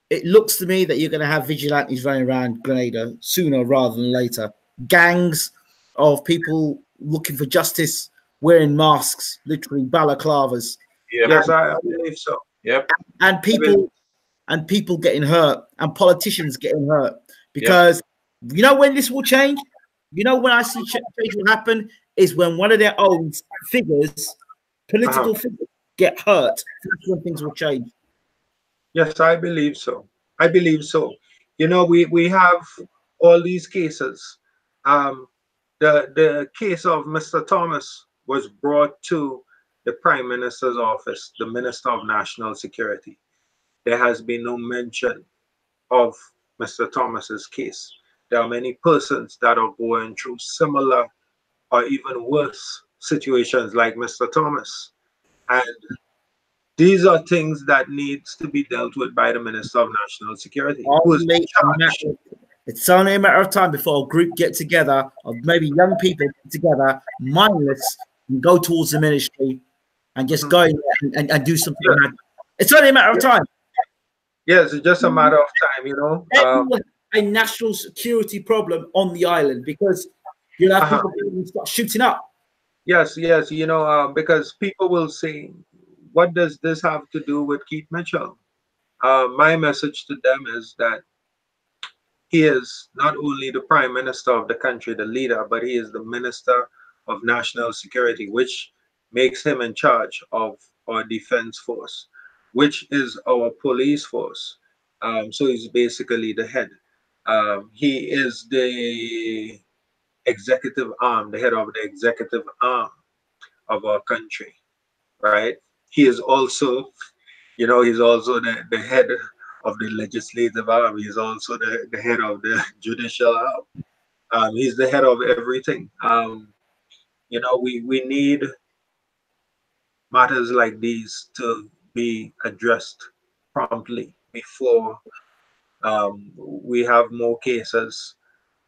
it looks to me that you're going to have vigilantes running around Grenada sooner rather than later. Gangs of people looking for justice, wearing masks, literally balaclavas. Yes, I believe so. Yep. And people getting hurt, and politicians getting hurt, because you know when this will change. You know when I see change will happen is when one of their own figures, political figures, get hurt. That's when things will change. Yes, I believe so. I believe so. We have all these cases. The case of Mr. Thomas was brought to the Prime Minister's office, the Minister of National Security. There has been no mention of Mr. Thomas's case. There are many persons that are going through similar or even worse situations like Mr. Thomas. And these are things that needs to be dealt with by the Minister of National Security. It's only a matter of time before a group get together, or maybe young people get together, mindless, and go towards the ministry and just go and do something. Yeah. It's only a matter of time. Yes, it's just a matter of time, a national security problem on the island, because you'll have people who start shooting up. Yes, because people will say, what does this have to do with Keith Mitchell? My message to them is that he is not only the Prime Minister of the country, the leader, but he is the Minister of National Security, which makes him in charge of our defense force, which is our police force. So he's basically the head. He is the executive arm, the head of the executive arm of our country, right? He is also, he's also the head of the legislative arm. He's also the head of the judicial arm. He's the head of everything. You know, we need matters like these to be addressed promptly before we have more cases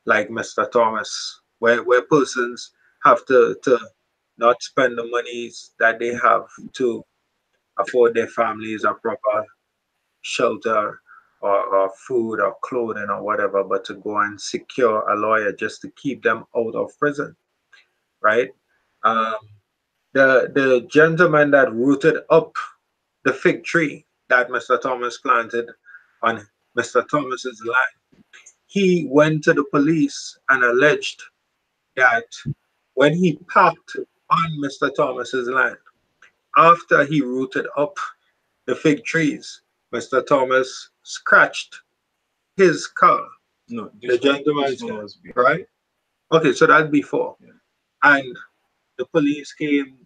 like Mr. Thomas, where persons have to not spend the monies that they have to afford their families a proper shelter or food or clothing or whatever, but to go and secure a lawyer just to keep them out of prison, right? Um, the gentleman that rooted up the fig tree that Mr. Thomas planted on Mr. Thomas's land, he went to the police and alleged that when he parked on Mr. Thomas's land, after he rooted up the fig trees, Mr. Thomas scratched his car. No, The gentleman's one car, was before. right? Okay, so that's before. Yeah. And the police came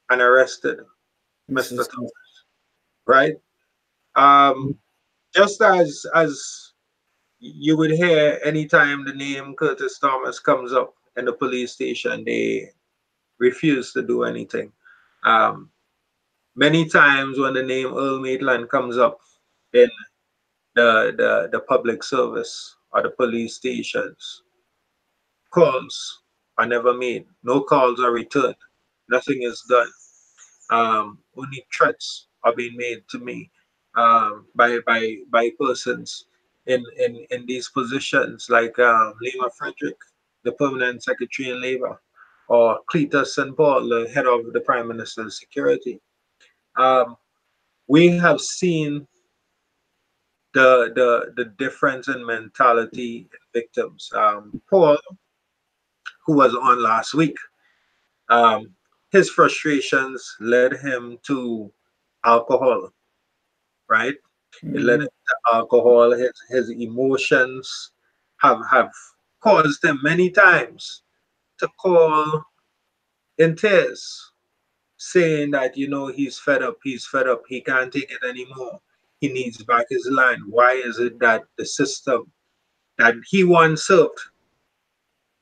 and arrested Mr. Mr. Thomas, right? Um, just as you would hear anytime the name Curtis Thomas comes up in the police station, they refuse to do anything. Um, Many times when the name Earl Maitland comes up in the public service or the police stations, calls are never made. No calls are returned. Nothing is done. Only threats are being made to me by persons in these positions like Lima Frederick, the permanent secretary in labor, or Cletus St. Paul, the head of the Prime Minister's security. Um, we have seen the difference in mentality in victims. Paul, who was on last week, um, his frustrations led him to alcohol, right? It led him to alcohol. His emotions have caused him many times to call in tears, saying that he's fed up, he can't take it anymore. He needs back his land. Why is it that the system that he once served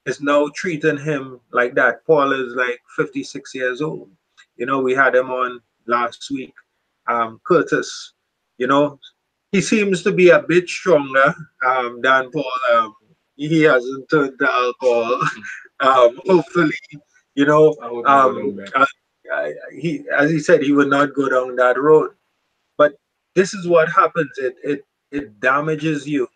is now treating him like that? Paul is like 56 years old. We had him on last week. Curtis, you know, he seems to be a bit stronger than Paul. He hasn't turned to alcohol. Hopefully, you know, I would not go um, down that. uh, as he said, he would not go down that road. But this is what happens. It damages you.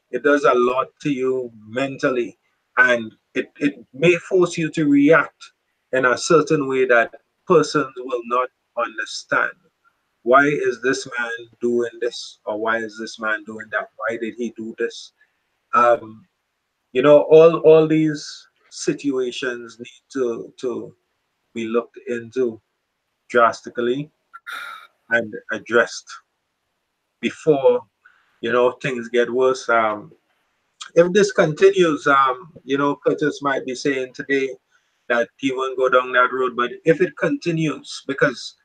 It does a lot to you mentally, and it may force you to react in a certain way that persons will not understand. Why is this man doing this, or why is this man doing that? Why did he do this? Um, all these situations need to be looked into drastically and addressed before things get worse. If this continues, Curtis might be saying today that he won't go down that road. But if it continues, because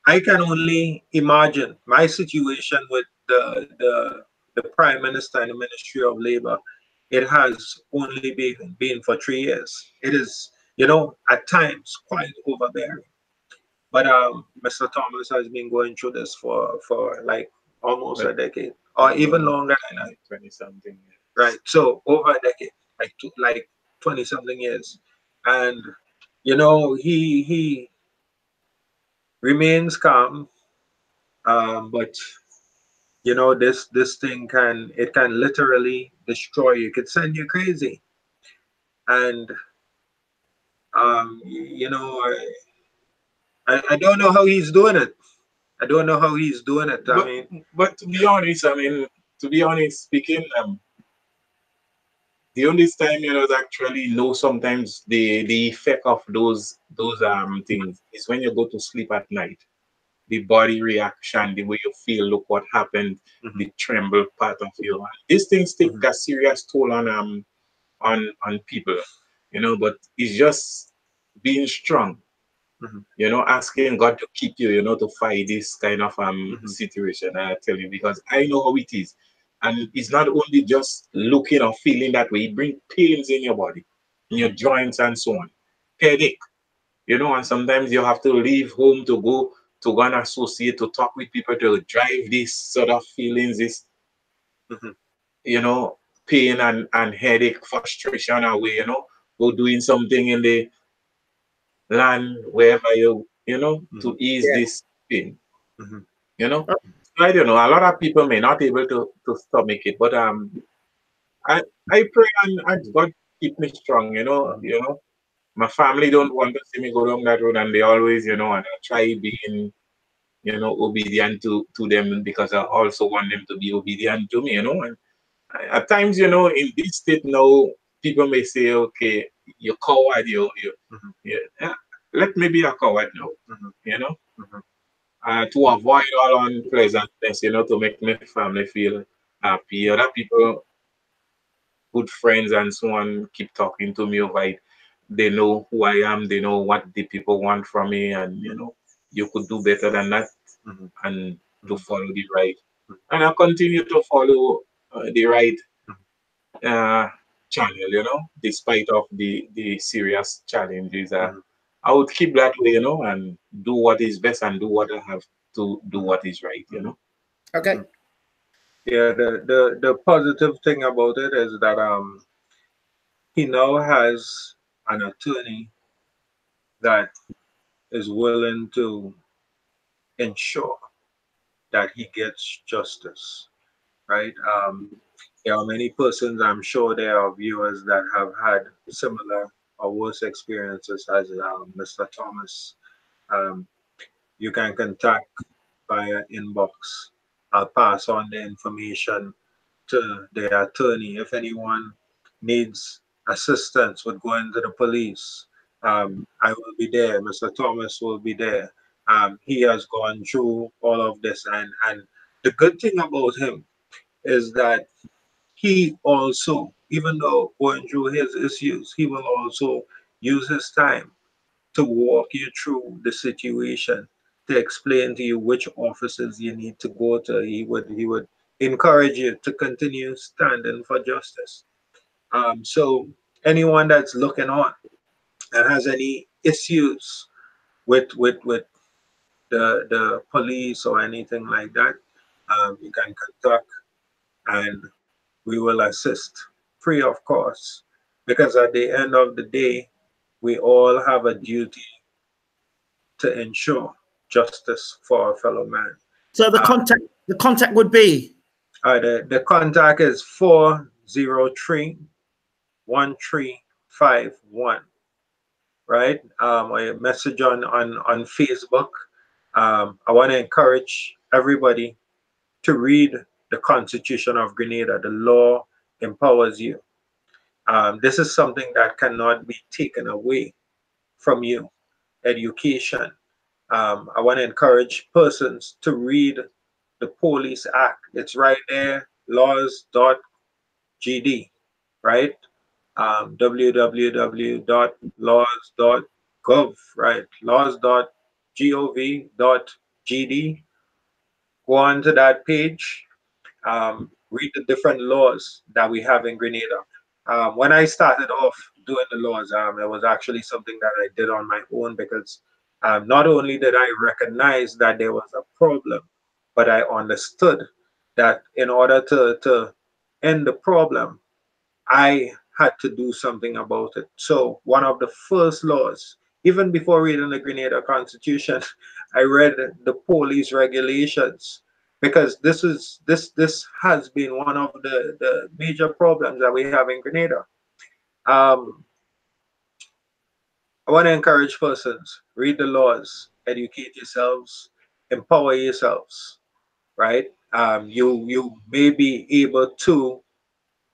I can only imagine my situation with the Prime Minister and the Ministry of Labor. It has only been for 3 years. It is, at times quite overbearing. But Mr. Thomas has been going through this for like almost a decade, or even longer than that. 20 something. Right. So over a decade, like 20 something years. And he remains calm. But this thing can literally destroy you. It could send you crazy. And I don't know how he's doing it. I don't know how he's doing it. I mean, But to be honest, speaking, the only time actually know sometimes the effect of those things is when you go to sleep at night. The body reaction, the way you feel, look what happened, the tremble part of you. These things take a serious toll on people, but it's just being strong. You know, asking God to keep you, you know, to fight this kind of situation. I tell you, because I know how it is. And it's not only just looking or feeling that way, it brings pains in your body, in your joints and so on. Headache, you know, and sometimes you have to leave home to go and associate, to talk with people, to drive these sort of feelings, this, you know, pain and headache, frustration away, you know, go doing something in the land, wherever you know, to ease Yeah. this pain, you know. I don't know. A lot of people may not able to stomach it, but I I pray and God keep me strong, you know. You know, my family don't want to see me go down that road, and they always, you know, and I try being, you know, obedient to them because I also want them to be obedient to me, you know. And at times, you know, in this state now, people may say, okay, you're coward, yeah, let me be a coward now, you know, to avoid all unpleasantness, you know, to make my family feel happy. Other people, good friends and so on, keep talking to me over it. They know who I am, they know what the people want from me, and, you know, you could do better than that and to follow the right. And I continue to follow the right uh, channel, you know, despite of the serious challenges. I would keep that way, you know, and do what is best and do what I have to do what is right, you know. Okay. Yeah, the positive thing about it is that he now has an attorney that is willing to ensure that he gets justice, right? There are many persons, I'm sure there are viewers that have had similar or worse experiences as Mr. Thomas. Um, you can contact via inbox. I'll pass on the information to the attorney. If anyone needs assistance with going to the police, I will be there. Mr. Thomas will be there. He has gone through all of this, and the good thing about him is that he also, even though going through his issues, he will also use his time to walk you through the situation, to explain to you which offices you need to go to. He would encourage you to continue standing for justice. So anyone that's looking on and has any issues with the police or anything like that, you can contact and we will assist free of cost. Because at the end of the day, we all have a duty to ensure justice for our fellow man. So the contact would be The contact is 403-1351, right? A message on Facebook. I want to encourage everybody to read the Constitution of Grenada. The law empowers you. This is something that cannot be taken away from you. Education. I want to encourage persons to read the Police Act. It's right there, laws.gd, right? www.laws.gov, right? laws.gov.gd. Go on to that page, read the different laws that we have in Grenada. When I started off doing the laws, it was actually something that I did on my own because not only did I recognize that there was a problem, but I understood that in order to end the problem, I had to do something about it. So one of the first laws, even before reading the Grenada Constitution, I read the police regulations because this has been one of the major problems that we have in Grenada. Um, I want to encourage persons, read the laws, educate yourselves, empower yourselves, right? You may be able to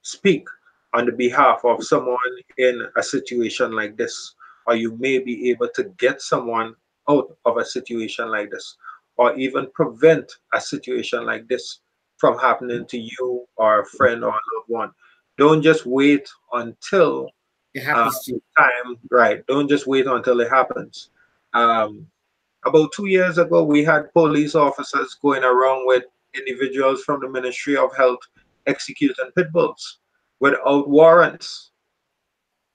speak on the behalf of someone in a situation like this, or you may be able to get someone out of a situation like this, or even prevent a situation like this from happening to you or a friend or a loved one. Don't just wait until it happens to you. time, right? Don't just wait until it happens. About 2 years ago, we had police officers going around with individuals from the Ministry of Health executing pit bulls without warrants,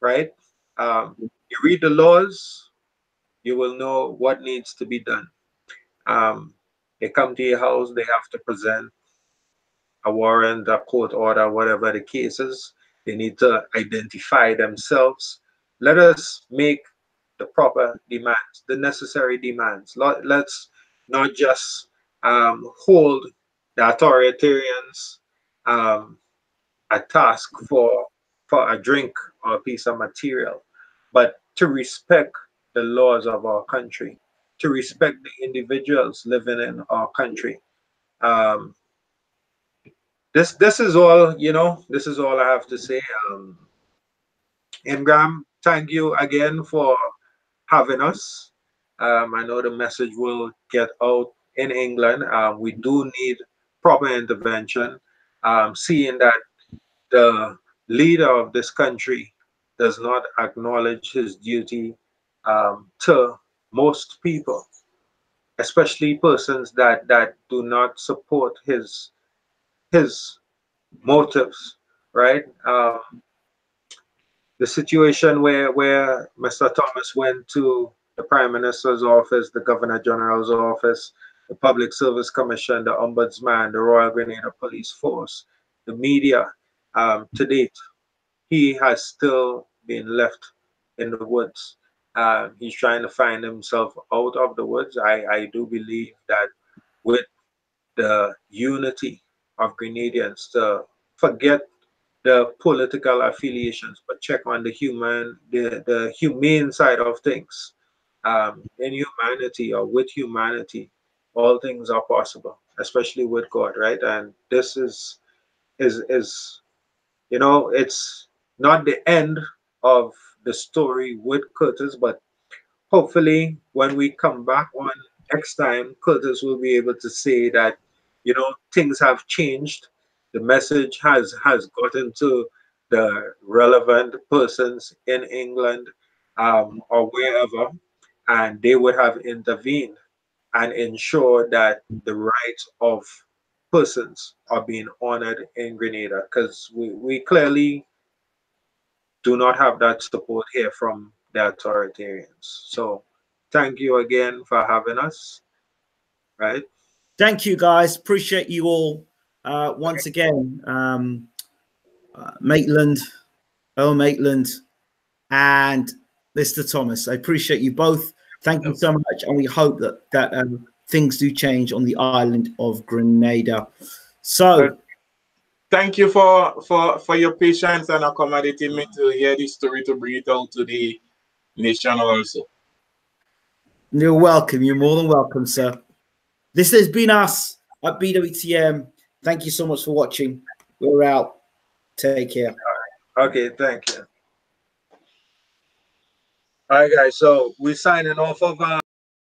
right? You read the laws, you will know what needs to be done. They come to your house, they have to present a warrant, a court order, whatever the case is. They need to identify themselves. Let us make the proper demands, the necessary demands. Let's not just hold the authoritarians a task for a drink or a piece of material, but to respect the laws of our country, to respect the individuals living in our country. Um, this is all, you know, this is all I have to say. Ingram, thank you again for having us. I know the message will get out in England. We do need proper intervention. Seeing that the leader of this country does not acknowledge his duty to most people, especially persons that do not support his motives, right? The situation where Mr. Thomas went to the Prime Minister's office, the Governor General's office, the Public Service Commission, the Ombudsman, the Royal Grenada Police Force, the media, to date, he has still been left in the woods. He's trying to find himself out of the woods. I do believe that with the unity of Grenadians to forget the political affiliations, but check on the humane side of things. In humanity or with humanity, all things are possible, especially with God, right? And this is you know, it's not the end of the story with Curtis, but hopefully when we come back on next time, Curtis will be able to say that, you know, things have changed. The message has gotten to the relevant persons in England or wherever, and they would have intervened and ensure that the rights of persons are being honored in Grenada, because we clearly do not have that support here from the authoritarians. So thank you again for having us. Right. Thank you, guys. Appreciate you all. Once again, Maitland, Earl Maitland, and Mr. Thomas. I appreciate you both. Thank you so much, and we hope that things do change on the island of Grenada. So, thank you for your patience and accommodating me to hear this story, to bring it out to the nation also. You're welcome. You're more than welcome, sir. This has been us at BWTM. Thank you so much for watching. We're out. Take care. Okay, thank you. All right, guys. So we're signing off of